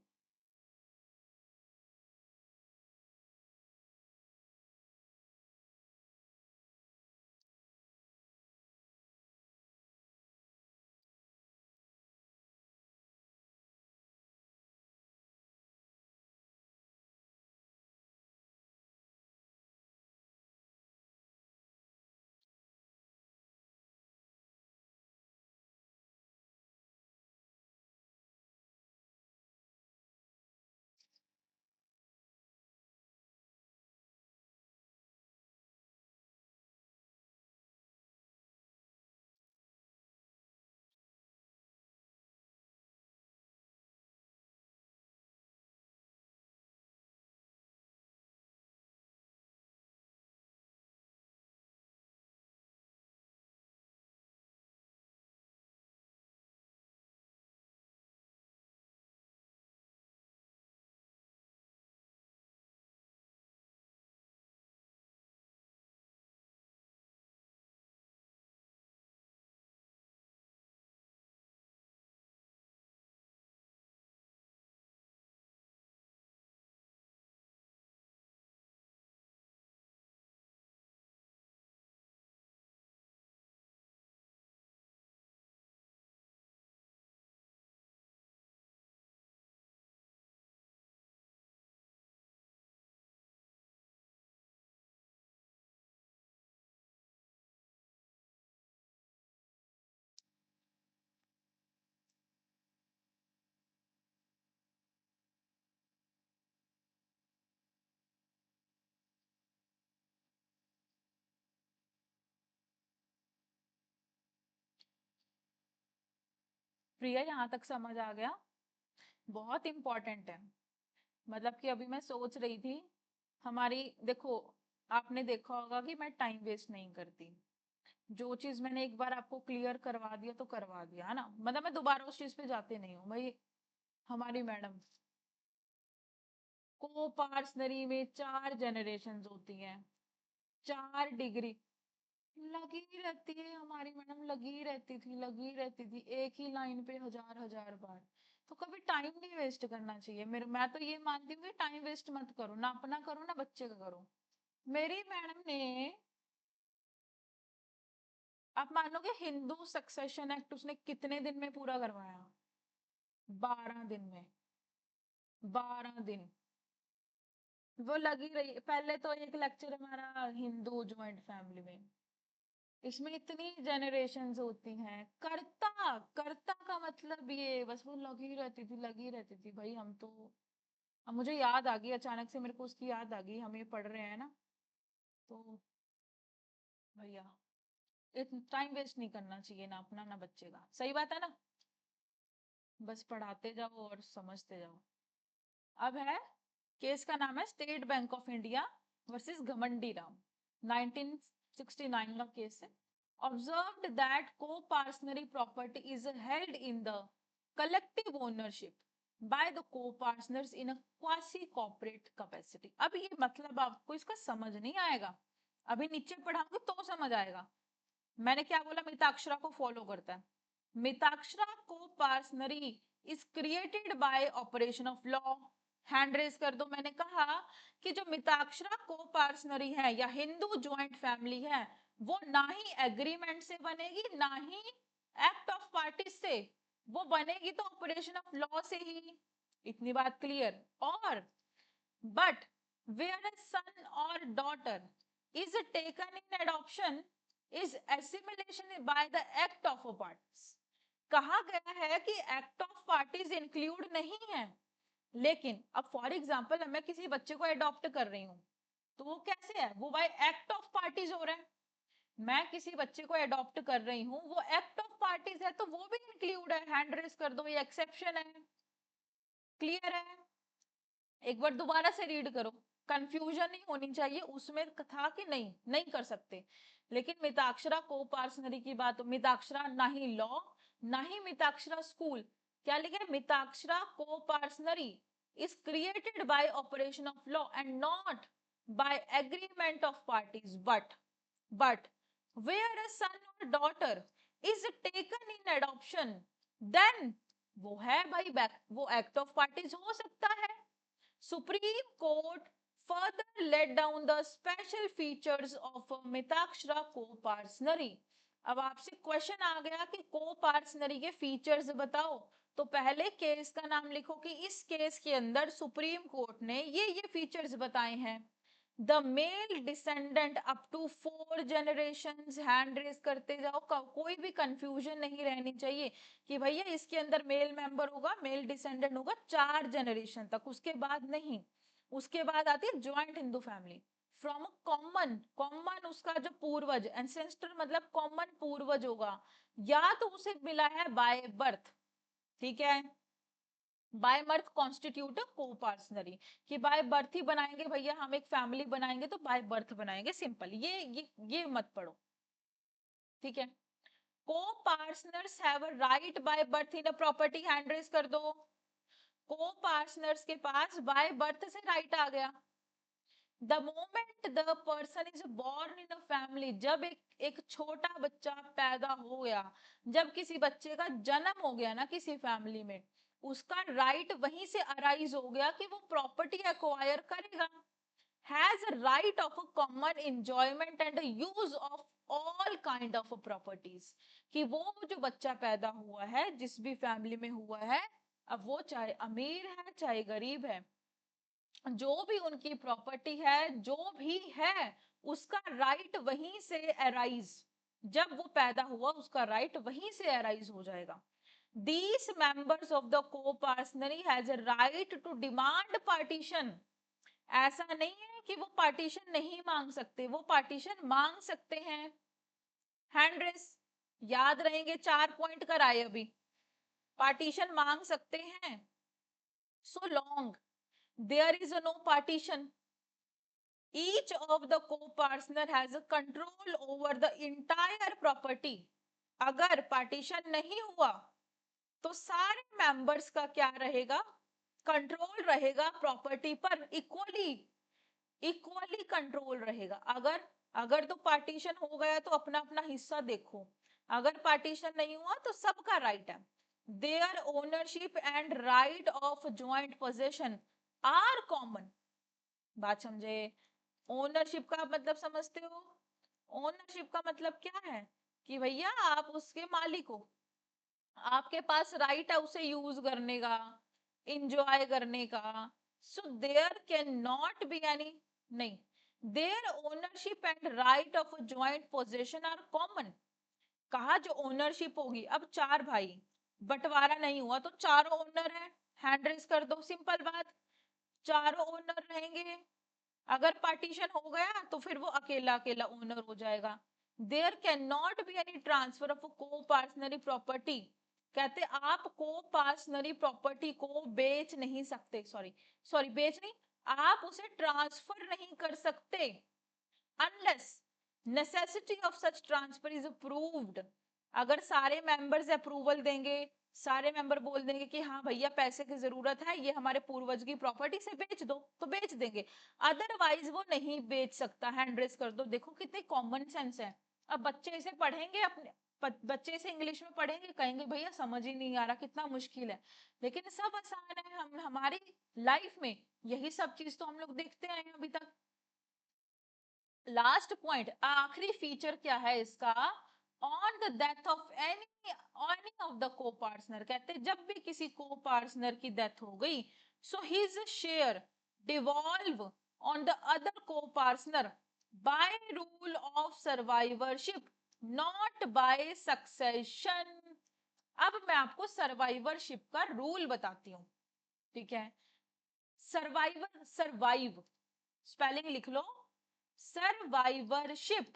प्रिया, यहाँ तक समझ आ गया? बहुत इंपॉर्टेंट है। मतलब कि अभी मैं सोच रही थी, हमारी, देखो, आपने देखा होगा कि मैं टाइम वेस्ट नहीं करती। जो चीज मैंने एक बार आपको क्लियर करवा दिया तो करवा दिया, है ना? मतलब मैं दोबारा उस चीज पे जाती नहीं हूँ भाई। हमारी मैडम, कोपार्सनरी में 4 जनरेशन होती हैं, 4 डिग्री लगी रहती है। हमारी मैडम लगी रहती थी, लगी रहती थी, एक ही लाइन पे हजार हजार बार। तो कभी टाइम नहीं वेस्ट करना चाहिए। मेरे, मैं तो ये मानती हूँ कि टाइम वेस्ट मत करो, ना अपना करो ना बच्चे का करो। मेरी मैडम ने, आप मानोगे, हिंदू सक्सेशन एक्ट उसने कितने दिन में पूरा करवाया? 12 दिन में। 12 दिन। वो लगी रही। पहले तो एक लेक्चर हमारा हिंदू ज्वाइंट फैमिली में, इसमें इतनी जनरेशन्स होती हैं। कर्ता, कर्ता का मतलब ये, बस वो लगी रहती थी, लगी रहती थी भाई। हम तो, अब मुझे याद आ गई, अचानक से मेरे को उसकी याद आ गई, हम ये पढ़ रहे हैं ना, तो भैया इतना टाइम वेस्ट नहीं करना चाहिए ना अपना ना बच्चे का, सही बात है ना। बस पढ़ाते जाओ और समझते जाओ। अब है, केस का नाम है State Bank of India versus Ghamandi Ram, 1969 का केस है। Observed that coparcenary property is held in the collective ownership by the copartners in a quasi corporate capacity. अब ये मतलब आपको इसका समझ नहीं आएगा, अभी नीचे पढ़ाऊंगी तो समझ आएगा। मैंने क्या बोला, मिताक्षरा को फॉलो करता है। Mitakshara coparcenary is created by operation of law. Hand raise कर दो। मैंने कहा कि जो मिताक्षरा को पार्सनरी है या हिंदू ज्वाइंट फैमिली है, वो ना ही एग्रीमेंट से बनेगी ना ही एक्ट ऑफ पार्टी से, वो बनेगी तो ऑपरेशन ऑफ लॉ से ही। इतनी बात क्लियर। और but where a son or daughter is taken in adoption is assimilation by the act of a parties। कहा गया है कि एक्ट ऑफ पार्टीज इंक्लूड नहीं है, लेकिन अब फॉर एग्जांपल मैं किसी बच्चे को अडॉप्ट कर रही हूँ तो वो कैसे है, वो बाय एक्ट ऑफ पार्टीज हो रहा है। मैं किसी बच्चे को अडॉप्ट कर रही हूँ, वो एक्ट ऑफ पार्टीज है तो वो भी इंक्लूड है। हैंड रेस कर दो, ये एक्सेप्शन है। क्लियर है। एक बार दोबारा से रीड करो, कंफ्यूजन नहीं होनी चाहिए। उसमें था कि नहीं नहीं कर सकते, लेकिन मिताक्षरा को पार्सनरी की बात, मिताक्षरा ना ही लॉ ना ही मिताक्षरा स्कूल, क्या लिखा है, Mitakshara coparcenary is created by operation of law and not by agreement of parties but where a son और daughter is taken in adoption, then वो है भाई बैक, वो एक्ट ऑफ पार्टीज हो सकता है। Supreme Court further laid down the special features of Mitakshara co-parsonary। अब आपसे क्वेश्चन आ गया कि को-पार्सनरी के फीचर्स बताओ, तो पहले केस का नाम लिखो कि इस केस के अंदर सुप्रीम कोर्ट ने ये फीचर्स बताए हैं। The male descendant up to 4 generations. Hand raise करते जाओ, कोई भी कंफ्यूजन नहीं रहनी चाहिए कि भैया इसके अंदर मेल मेंबर होगा, मेल डिसेंडेंट होगा 4 जनरेशन तक, उसके बाद नहीं। उसके बाद आती है joint Hindu family from a common, common उसका जो पूर्वज, एंसेस्टर मतलब कॉमन पूर्वज होगा, या तो उसे मिला है बाय बर्थ। ठीक है, बाय बर्थ कॉन्स्टिट्यूट को पार्सनरी, कि बाय बर्थ ही बनाएंगे भैया, हम एक फैमिली बनाएंगे तो बाय बर्थ बनाएंगे, सिंपल। ये मत पढ़ो। ठीक है, coparceners have a right by birth in a property. Hand raise कर दो। को पार्टनर्स के पास बाय बर्थ से राइट आ गया। The moment the person is born in a family, जब एक छोटा बच्चा पैदा हो गया, जब किसी बच्चे का जन्म हो गया ना किसी फैमिली में, उसका राइट वहीं से अराइज हो गया कि वो प्रॉपर्टी एक्वायर करेगा। Has a right of a common enjoyment and use of all kind of properties, कि वो जो बच्चा पैदा हुआ है जिस भी फैमिली में हुआ है, अब वो चाहे अमीर है चाहे गरीब है, जो भी उनकी प्रॉपर्टी है जो भी है, उसका राइट वहीं से अराइज, जब वो पैदा हुआ उसका राइट वहीं से अराइज हो जाएगा। These members of the co-parsonary has a right to demand partition। ऐसा नहीं है कि वो पार्टीशन नहीं मांग सकते, वो पार्टीशन मांग सकते हैं। हैंड रेस याद रहेंगे, 4 पॉइंट कराए अभी। पार्टीशन मांग सकते हैं, so long there is no partition, each of the co-partner has a control over the entire property। अगर पार्टीशन नहीं हुआ तो सारे मेंबर्स का क्या रहेगा, कंट्रोल रहेगा प्रॉपर्टी पर, इक्वली इक्वली कंट्रोल रहेगा। अगर अगर तो पार्टीशन हो गया तो अपना अपना हिस्सा देखो, अगर पार्टीशन नहीं हुआ तो सबका राइट है। Their ownership and right of joint possession are common. बात समझे। ओनरशिप का मतलब समझते हो, ओनरशिप का मतलब क्या है कि भैया आप उसके मालिक हो, आपके पास राइट है उसे यूज करने का, इंजॉय करने का। So there can not be एनी, नहीं, there ownership and right of joint possession are common. कहा जो ओनरशिप होगी, अब 4 भाई, बंटवारा नहीं हुआ तो चारों ओनर है। हैंड रेस कर दो, सिंपल बात, चारों ओनर रहेंगे। अगर पार्टीशन हो गया तो फिर वो अकेला अकेला ओनर हो जाएगा। There can not be any transfer of coparcenary property. कहते आप को पार्सनरी प्रॉपर्टी को बेच नहीं सकते, सॉरी सॉरी बेच नहीं, आप उसे ट्रांसफर नहीं कर सकते unless necessity of such transfer is approved. अगर सारे मेंबर्स अप्रूवल देंगे, सारे मेंबर बोल देंगे कि हाँ भैया पैसे की जरूरत है, ये हमारे पूर्वज की प्रॉपर्टी से बेच दो, तो बेच देंगे, अदरवाइज वो नहीं बेच सकता। हैंड रेस कर दो। देखो कितनी कॉमन सेंस है। अब बच्चे इसे पढ़ेंगे, अपने बच्चे इसे इंग्लिश में पढ़ेंगे, कहेंगे भैया समझ ही नहीं आ रहा, कितना मुश्किल है, लेकिन सब आसान है। हम हमारी लाइफ में यही सब चीज तो हम लोग देखते आए हैं अभी तक। लास्ट पॉइंट, आखिरी फीचर क्या है इसका, on the death of any of the को पार्टनर। कहते हैं जब भी किसी को पार्टनर की डेथ हो गई, so his share devolve on the other copartner by rule of survivorship, not by succession. अब मैं आपको सर्वाइवरशिप का रूल बताती हूँ, ठीक है। सर्वाइवर, सर्वाइव स्पेलिंग लिख लो, सर्वाइवरशिप।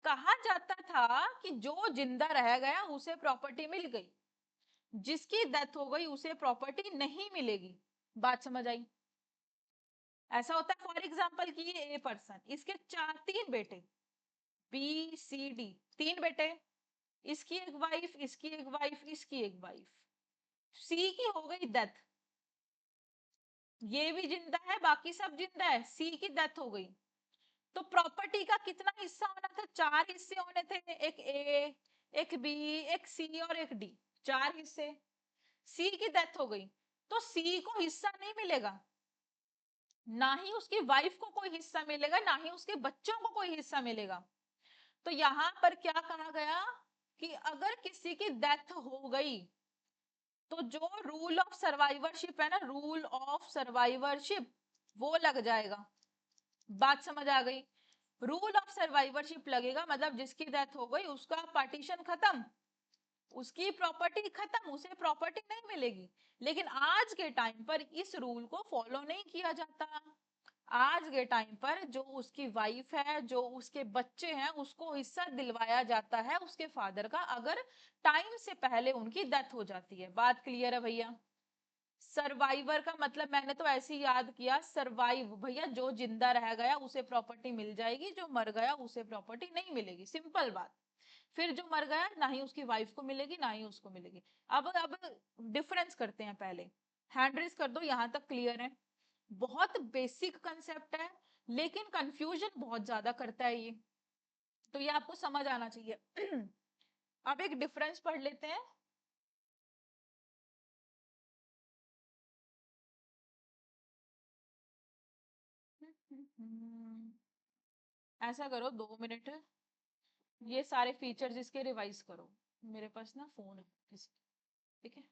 कहा जाता था कि जो जिंदा रह गया उसे प्रॉपर्टी मिल गई, जिसकी डेथ हो गई उसे प्रॉपर्टी नहीं मिलेगी। बात समझ आई? ऐसा होता है फॉर एग्जांपल कि ये ए पर्सन, इसके चार तीन बेटे, बी सी डी, तीन बेटे, इसकी एक वाइफ, इसकी एक वाइफ, इसकी एक वाइफ। सी की हो गई डेथ, ये भी जिंदा है, बाकी सब जिंदा है, सी की डेथ हो गई, तो प्रॉपर्टी का कितना हिस्सा होना था? चार हिस्से होने थे, एक ए, एक बी, एक सी और एक डी, चार हिस्से। सी की डेथ हो गई तो सी को हिस्सा नहीं मिलेगा, ना ही उसकी वाइफ को कोई हिस्सा मिलेगा, ना ही उसके बच्चों को कोई हिस्सा मिलेगा। तो यहां पर क्या कहा गया कि अगर किसी की डेथ हो गई तो जो रूल ऑफ सर्वाइवरशिप है ना, रूल ऑफ सर्वाइवरशिप, वो लग जाएगा। बात समझ आ गई? रूल ऑफ सर्वाइवरशिप लगेगा, मतलब जिसकी डेथ हो गई उसका पार्टीशन खत्म, उसकी प्रॉपर्टी खत्म, उसे प्रॉपर्टी नहीं मिलेगी। लेकिन आज के टाइम पर इस रूल को फॉलो नहीं किया जाता। आज के टाइम पर जो उसकी वाइफ है, जो उसके बच्चे हैं, उसको हिस्सा दिलवाया जाता है उसके फादर का, अगर टाइम से पहले उनकी डेथ हो जाती है। बात क्लियर है भैया? सर्वाइवर का मतलब मैंने तो ऐसे ही याद किया, सर्वाइव भैया जो जिंदा रह गया उसे प्रॉपर्टी मिल जाएगी, जो मर गया उसे प्रॉपर्टी नहीं मिलेगी, सिंपल बात। फिर जो मर गया ना ही उसकी वाइफ को मिलेगी ना ही उसको मिलेगी। अब डिफरेंस करते हैं पहले। हैंड रेस कर दो, यहां तक क्लियर है? बहुत बेसिक कंसेप्ट है, लेकिन कंफ्यूजन बहुत ज्यादा करता है ये, तो ये आपको समझ आना चाहिए। अब एक डिफरेंस पढ़ लेते हैं। ऐसा करो, 2 मिनट ये सारे फीचर्स इसके रिवाइज करो। मेरे पास ना फोन है, ठीक है।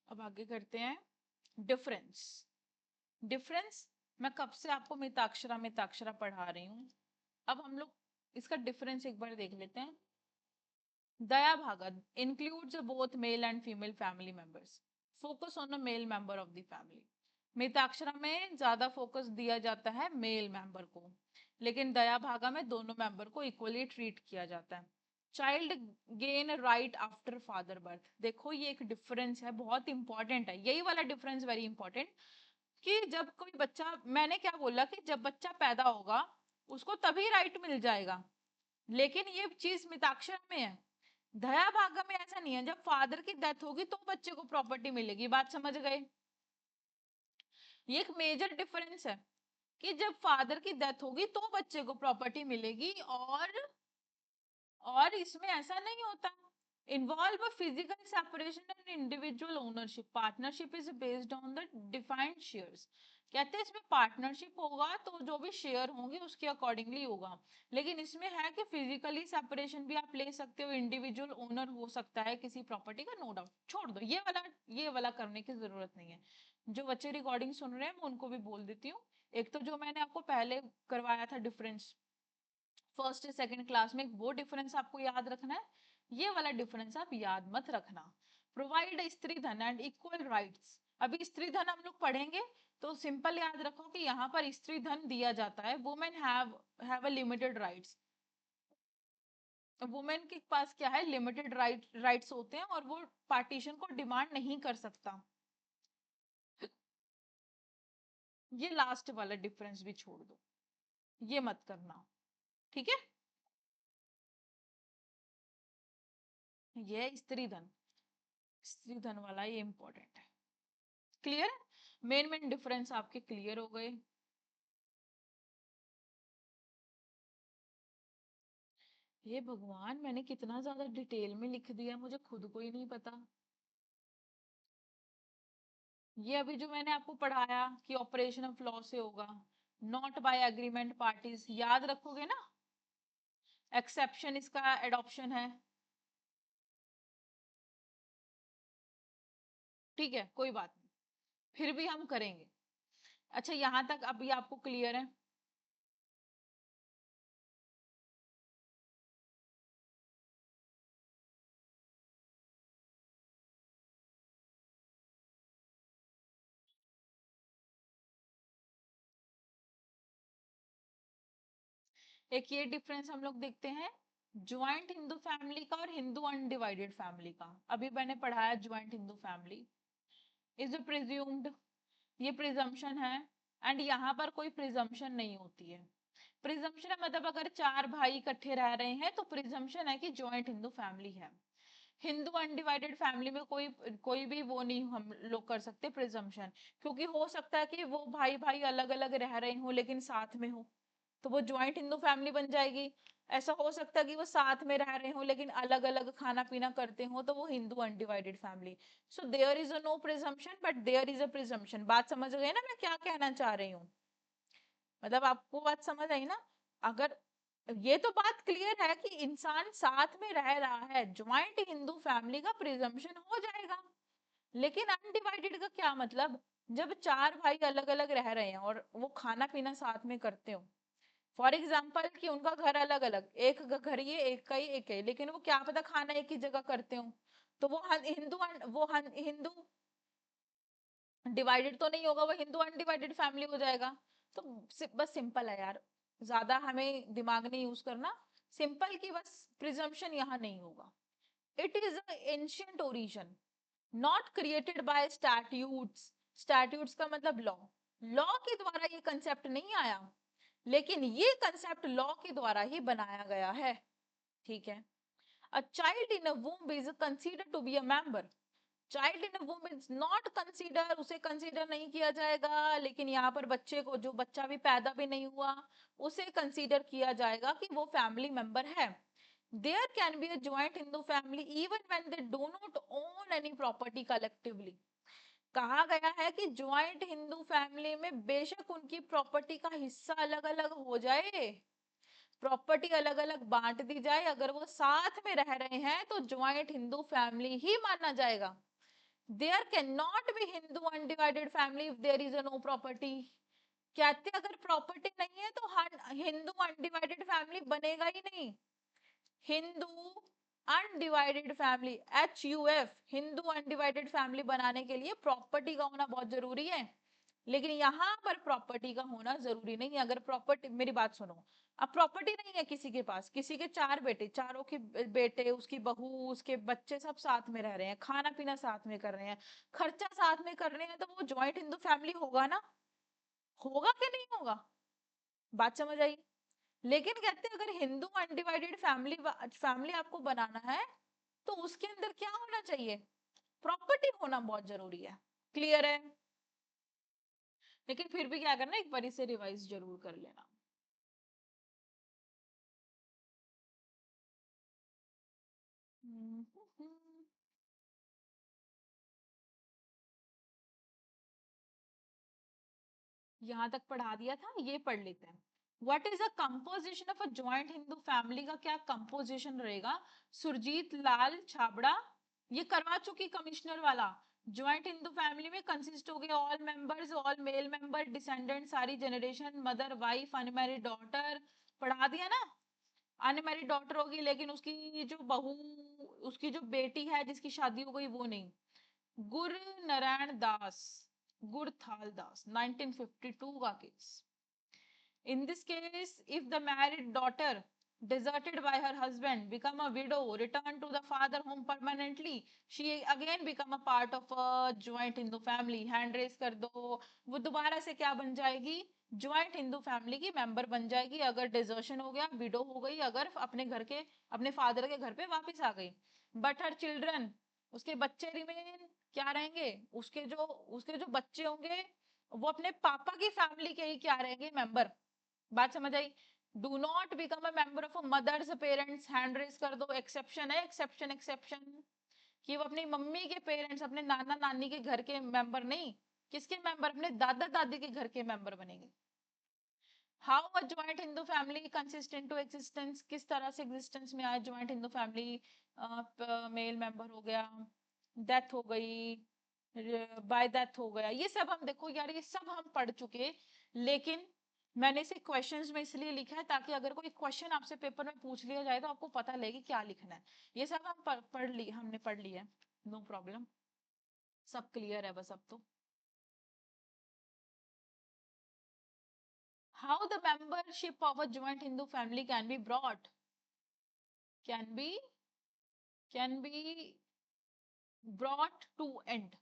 अब आगे करते हैं डिफरेंस। डिफरेंस, मैं कब से आपको मिताक्षरा मिताक्षरा पढ़ा रही हूँ। अब हम लोग इसका डिफरेंस एक बार देख लेते हैं। दया भागा includes both male and female family members. Focus on a male member of the family. Mitakshara में ज्यादा फोकस दिया जाता है मेल मेंबर को, लेकिन दया भागा में दोनों मेंबर को इक्वली ट्रीट किया जाता है। Child gain right after father birth, देखो ये एक डिफरेंस है, बहुत इंपॉर्टेंट है यही वाला डिफरेंस, वेरी इंपॉर्टेंट। कि जब कोई बच्चा, मैंने क्या बोला कि जब बच्चा पैदा होगा उसको तभी राइट मिल जाएगा, लेकिन ये चीज मिताक्षरा में है। दया भागा में ऐसा नहीं है, जब फादर की डेथ होगी तो बच्चे को प्रॉपर्टी मिलेगी। बात समझ गए? ये एक मेजर डिफरेंस है कि जब फादर की डेथ होगी तो बच्चे को प्रॉपर्टी मिलेगी, और इसमें ऐसा नहीं होता। Involve physical separation and individual ownership, partnership is based on the defined shares. कहते हैं इसमें पार्टनरशिप होगा तो जो भी शेयर होंगे उसके अकॉर्डिंगली होगा, लेकिन इसमें है कि फिजिकली सेपरेशन भी आप ले सकते हो, इंडिविजुअल ओनर हो सकता है किसी प्रॉपर्टी का, नो डाउट। छोड़ दो ये वाला करने की जरूरत नहीं है। जो बच्चे रिकॉर्डिंग सुन रहे हैं मैं उनको भी बोल देती हूँ। एक तो जो मैंने आपको पहले करवाया था डिफरेंस फर्स्ट सेकंड क्लास में, वो डिफरेंस आपको याद रखना है, ये वाला डिफरेंस आप याद मत रखना। प्रोवाइड स्त्री धन एंड इक्वल राइट्स। अभी स्त्री धन हम लोग पढ़ेंगे, तो सिंपल याद रखो कि यहाँ पर स्त्री धन दिया जाता है, women have a limited rights. Women के पास क्या है, लिमिटेड राइट्स होते हैं, और वो पार्टीशन को डिमांड नहीं कर सकता। ये लास्ट वाला डिफरेंस भी छोड़ दो, ये मत करना, ठीक है। ये स्त्री धन वाला ये इंपॉर्टेंट है। क्लियर है? मेन मेन डिफरेंस आपके क्लियर हो गए। हे भगवान, मैंने कितना ज्यादा डिटेल में लिख दिया, मुझे खुद को ही नहीं पता। ये अभी जो मैंने आपको पढ़ाया कि ऑपरेशन ऑफ लॉ से होगा, नॉट बाय एग्रीमेंट पार्टीज, याद रखोगे ना। एक्सेप्शन इसका एडॉप्शन है, ठीक है, कोई बात नहीं, फिर भी हम करेंगे। अच्छा, यहां तक अभी आपको क्लियर है? एक ये डिफरेंस हम लोग देखते हैं, ज्वाइंट हिंदू फैमिली का और हिंदू अनडिवाइडेड फैमिली का। अभी मैंने पढ़ाया joint Hindu family is presumed, ये प्रिजम्पशन है, एंड यहाँ पर कोई प्रिजम्पशन नहीं होती है। प्रिजम्पशन है मतलब अगर चार भाई इकट्ठे रह रहे हैं तो प्रिजम्पशन है कि जॉइंट हिंदू फैमिली है। हिंदू अनडिवाइडेड फैमिली में कोई कोई भी वो नहीं हम लोग कर सकते प्रिजम्पशन, क्योंकि हो सकता है कि वो भाई भाई अलग अलग रह रहे हो लेकिन साथ में हो, तो वो ज्वाइंट हिंदू फैमिली बन जाएगी। ऐसा हो सकता है कि वो साथ में रह रहे हो लेकिन अलग अलग खाना पीना करते हो, तो वो Hindu undivided family. So there is a no presumption but there is a presumption. बात समझ गए ना मैं क्या कहना चाह रही हूँ? मतलब आपको बात समझ आई ना? अगर ये तो बात क्लियर है कि इंसान साथ में रह रहा है, ज्वाइंट हिंदू फैमिली का प्रिजम्पशन हो जाएगा, लेकिन अनडिवाइडेड का क्या मतलब? जब चार भाई अलग अलग रह रहे हैं और वो खाना पीना साथ में करते हो, फॉर एग्जाम्पल कि उनका घर अलग अलग, एक घर ये एक का ही एक है, लेकिन वो क्या पता खाना एक ही जगह करते हो, तो वो हिंदू डिवाइडेड तो नहीं होगा, वो हिंदू अनडिवाइडेड फैमिली हो जाएगा। तो बस सिंपल है यार, ज्यादा हमें दिमाग नहीं यूज करना, सिंपल की बस प्रिजम्पशन यहाँ नहीं होगा। It is ancient origin, not created bye statutes. Statutes का मतलब लॉ, लॉ के द्वारा ये कंसेप्ट नहीं आया, लेकिन ये कंसेप्ट लॉ के द्वारा ही बनाया गया है, ठीक है। A child in a womb is considered to be a member, child in womb is not consider, उसे कंसीडर नहीं किया जाएगा, लेकिन यहाँ पर बच्चे को, जो बच्चा भी पैदा भी नहीं हुआ, उसे कंसीडर किया जाएगा कि वो फैमिली मेंबर है। There can be a joint Hindu family even when they do not own any property collectively. कहा गया है कि ज्वाइंट हिंदू फैमिली में बेशक उनकी प्रॉपर्टी का हिस्सा अलग अलग हो जाए, प्रॉपर्टी अलग अलग बांट दी जाए, अगर वो साथ में रह रहे हैं तो ज्वाइंट हिंदू फैमिली ही माना जाएगा. There can not be Hindu undivided family if there is no property. कहते अगर प्रॉपर्टी नहीं है तो हिंदू अनडिवाइडेड फैमिली बनेगा ही नहीं. Hindu undivided family, HUF, Hindu undivided family बनाने के लिए प्रॉपर्टी का होना बहुत जरूरी है. लेकिन यहाँ पर प्रॉपर्टी का होना जरूरी नहीं है. अगर प्रॉपर्टी, मेरी बात सुनो, अब प्रॉपर्टी नहीं है किसी के पास, किसी के 4 बेटे, चारों के बेटे, उसकी बहू, उसके बच्चे सब साथ में रह रहे हैं, खाना पीना साथ में कर रहे हैं, खर्चा साथ में कर रहे हैं, तो वो ज्वाइंट हिंदू फैमिली होगा ना? होगा कि नहीं होगा? बात समझ आई? लेकिन कहते हैं अगर हिंदू अनडिवाइडेड फैमिली फैमिली आपको बनाना है तो उसके अंदर क्या होना चाहिए? प्रॉपर्टी होना बहुत जरूरी है. क्लियर है? लेकिन फिर भी क्या करना, एक बार इसे रिवाइज जरूर कर लेना. यहाँ तक पढ़ा दिया था, ये पढ़ लेते हैं. What is a composition of a joint Hindu family का क्या कंपोजिशन रहेगा? सुरजीत लाल छाबड़ा, ये करवा चुकी कमिश्नर वाला. ज्वाइंट हिंदू फैमिली में कंसिस्ट हो गए all members, all male member, descendant, सारी generation, mother, wife, unmarried daughter. पढ़ा दिया ना? अनमैरिड डॉटर होगी लेकिन उसकी जो बहू, उसकी जो बेटी है जिसकी शादी हो गई वो नहीं. गुर नारायण दास, गुरथाल दास, 1952 का case. In this case, if the married daughter deserted by her husband become a widow, return to the father home permanently, she again become a part of a joint Hindu family. Hand raise कर दो. वो दोबारा से क्या बन जाएगी? Joint Hindu family की member बन जाएगी. अगर डिजर्शन हो गया, विडो हो गई, अगर अपने घर के, अपने फादर के घर पे वापस आ गई. बट हर चिल्ड्रन, उसके बच्चे रिमेन क्या रहेंगे? उसके जो बच्चे होंगे वो अपने पापा की फैमिली के ही क्या रहेंगे? मेंबर. बात समझ आई? Do not become a member of a mother's parents. Hand raise कर दो. एक्सेप्शन है, एक्सेप्शन एक्सेप्शन, कि वो अपनी मम्मी के पेरेंट्स, अपने नाना नानी के घर के मेंबर नहीं, किसके मेंबर? अपने दादा दादी के घर के मेंबर बनेंगे. How a joint Hindu family consist into existence, किस तरह से एग्जिस्टेंस में आया joint Hindu family? Male member हो गया, डेथ हो गई, बाय डेथ हो गया, ये सब हम देखो यार, ये सब हम पढ़ चुके. लेकिन मैंने इसे क्वेश्चंस में इसलिए लिखा है ताकि अगर कोई क्वेश्चन आपसे पेपर में पूछ लिया जाए तो आपको पता लगे क्या लिखना है. ये सब हम हमने पढ़ लिया. नो प्रॉब्लम, सब क्लियर है बस अब तो. How the membership of a joint Hindu family can be can be brought to end.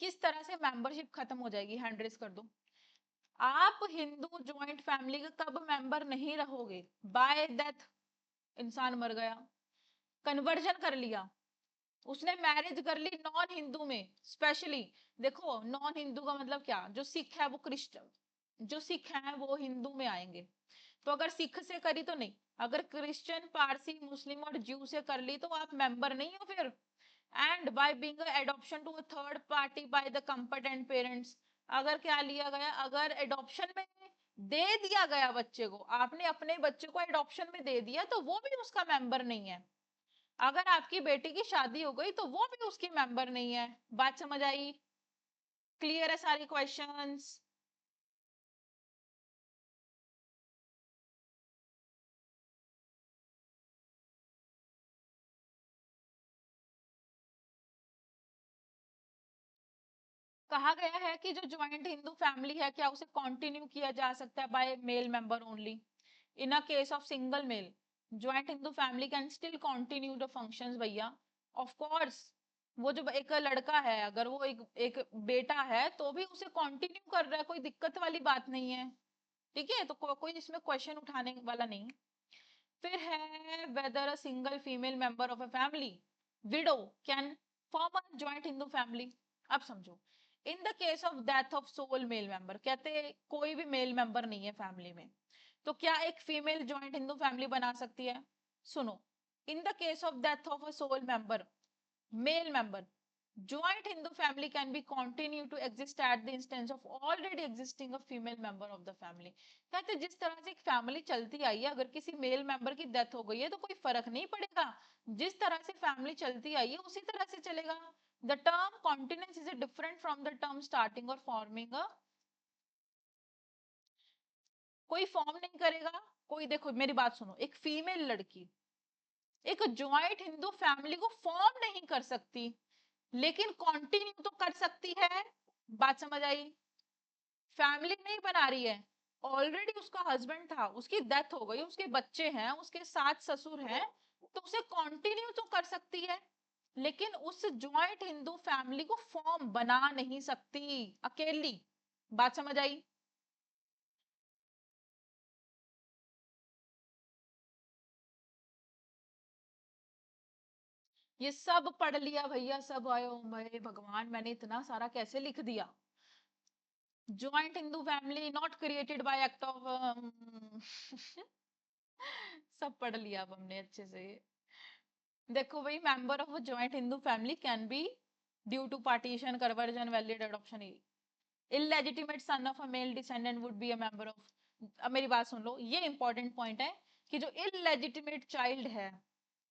किस तरह से मेंबरशिप खत्म हो जाएगी? हैंड रेस कर दो. आप हिंदू ज्वाइंट फैमिली का कब मेंबर नहीं रहोगे? बाय डेथ, इंसान मर गया, कन्वर्जन कर लिया, उसने मैरिज कर ली नॉन हिंदू में. स्पेशली देखो, नॉन हिंदू का मतलब क्या? जो सिख है वो क्रिश्चियन, जो सिख है वो हिंदू में आएंगे. तो अगर सिख से करी तो नहीं, अगर क्रिश्चियन, पारसी, मुस्लिम और ज्यू से कर ली तो आप मेंबर नहीं हो फिर. And by being adoption to a third party by the competent parents. अगर क्या लिया गया? अगर एडॉप्शन में दे दिया गया बच्चे को, आपने अपने बच्चे को एडॉप्शन में दे दिया तो वो भी उसका मेंबर नहीं है. अगर आपकी बेटी की शादी हो गई तो वो भी उसकी मेंबर नहीं है. बात समझ आई? क्लियर है सारे क्वेश्चंस? कहा गया है कि जो ज्वाइंट हिंदू फैमिली है क्या उसे कंटिन्यू किया जा सकता है by male member only. In a case of single male, joint Hindu family can still continue the functions भैया. ऑफ कोर्स, वो जो एक लड़का है, अगर वो एक बेटा है तो भी उसे कंटिन्यू कर रहा है, कोई दिक्कत वाली बात नहीं है. ठीक है, तो कोई इसमें क्वेश्चन उठाने वाला नहीं. फिर है whether a single female member of a family widow can form a joint Hindu family. अब समझो, in the case of death of sole male member, कहते कोई भी मेल मेंबर नहीं है फैमिली में, तो क्या एक फीमेल ज्वाइंट हिंदू फैमिली बना सकती है? सुनो, In the case of death of a sole member, male member, joint Hindu family can be continue to exist at the instance of already existing a female member of the family. कहते जिस तरह से एक family चलती आई है, अगर किसी male member की डेथ हो गई है तो कोई फर्क नहीं पड़ेगा, जिस तरह से फैमिली चलती आई है उसी तरह से चलेगा. The term continence is different from the term starting or forming a. कोई फॉर्म नहीं करेगा, कोई, देखो मेरी बात सुनो, एक फीमेल लड़की एक ज्वाइंट हिंदू फैमिली को फॉर्म नहीं कर सकती, लेकिन कंटिन्यू तो कर सकती है. बात समझ आई? फैमिली नहीं बना रही है, ऑलरेडी उसका हस्बैंड था, उसकी डेथ हो गई, उसके बच्चे हैं, उसके सास ससुर हैं, तो उसे कंटिन्यू तो कर सकती है, लेकिन उस ज्वाइंट हिंदू फैमिली को फॉर्म बना नहीं सकती अकेली. बात समझ आई? ये सब पढ़ लिया भैया, सब आयो, मेरे भगवान, मैंने इतना सारा कैसे लिख दिया. Joint Hindu family not created by act of सब पढ़ लिया अब हमने अच्छे से. देखो भाई, member of joint Hindu family can be due to partition, conversion, valid adoption. Illegitimate son of a male descendant would be a member of. अब मेरी बात सुन लो, ये इंपॉर्टेंट पॉइंट है कि जो इलेजिटिमेट चाइल्ड है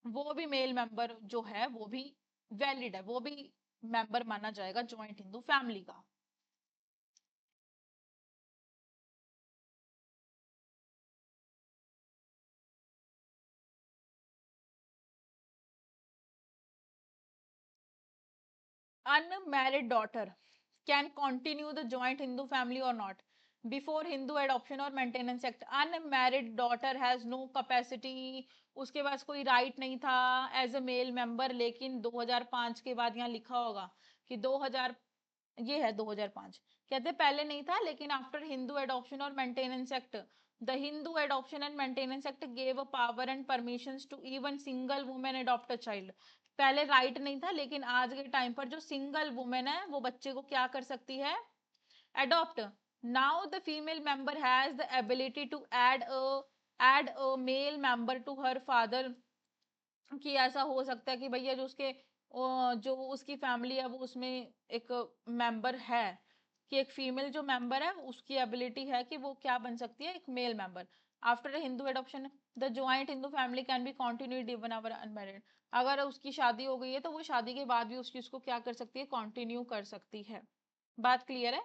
वो भी मेल मेंबर जो है वो भी वैलिड है, वो भी मेंबर माना जाएगा ज्वाइंट हिंदू फैमिली का. Unmarried daughter can continue the joint Hindu family or not before Hindu adoption or maintenance act. Unmarried daughter has no capacity, उसके पास कोई राइट नहीं था एज अ मेल मेंबर, लेकिन 2005 के बाद यहाँ लिखा होगा कि 2000, ये है 2005, कहते पहले नहीं था, लेकिन आफ्टर हिंदू एडॉप्शन और maintenance act, the Hindu adoption and maintenance act gave a power and permissions to even single women adopt a child. पहले राइट नहीं था, लेकिन आज के टाइम पर जो सिंगल वुमेन है वो बच्चे को क्या कर सकती है, adopt. Now the female member has the ability to add a male member to her father. कि ऐसा हो सकता है कि भैया जो उसके जो उसकी फैमिली है वो उसमें एक मेंबर है, कि एक फीमेल जो मेंबर है उसकी एबिलिटी है कि वो क्या बन सकती है, एक male member. After Hindu adoption the joint Hindu family can be continued even our unmarried. अगर उसकी शादी हो गई है तो वो शादी के बाद भी उस चीज को क्या कर सकती है, कंटिन्यू कर सकती है. बात क्लियर है?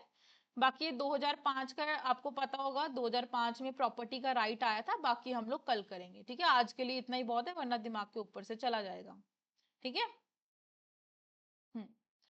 बाकी 2005 का आपको पता होगा, 2005 में प्रॉपर्टी का राइट आया था, बाकी हम लोग कल करेंगे. ठीक है, आज के लिए इतना ही बहुत है, वरना दिमाग के ऊपर से चला जाएगा. ठीक है.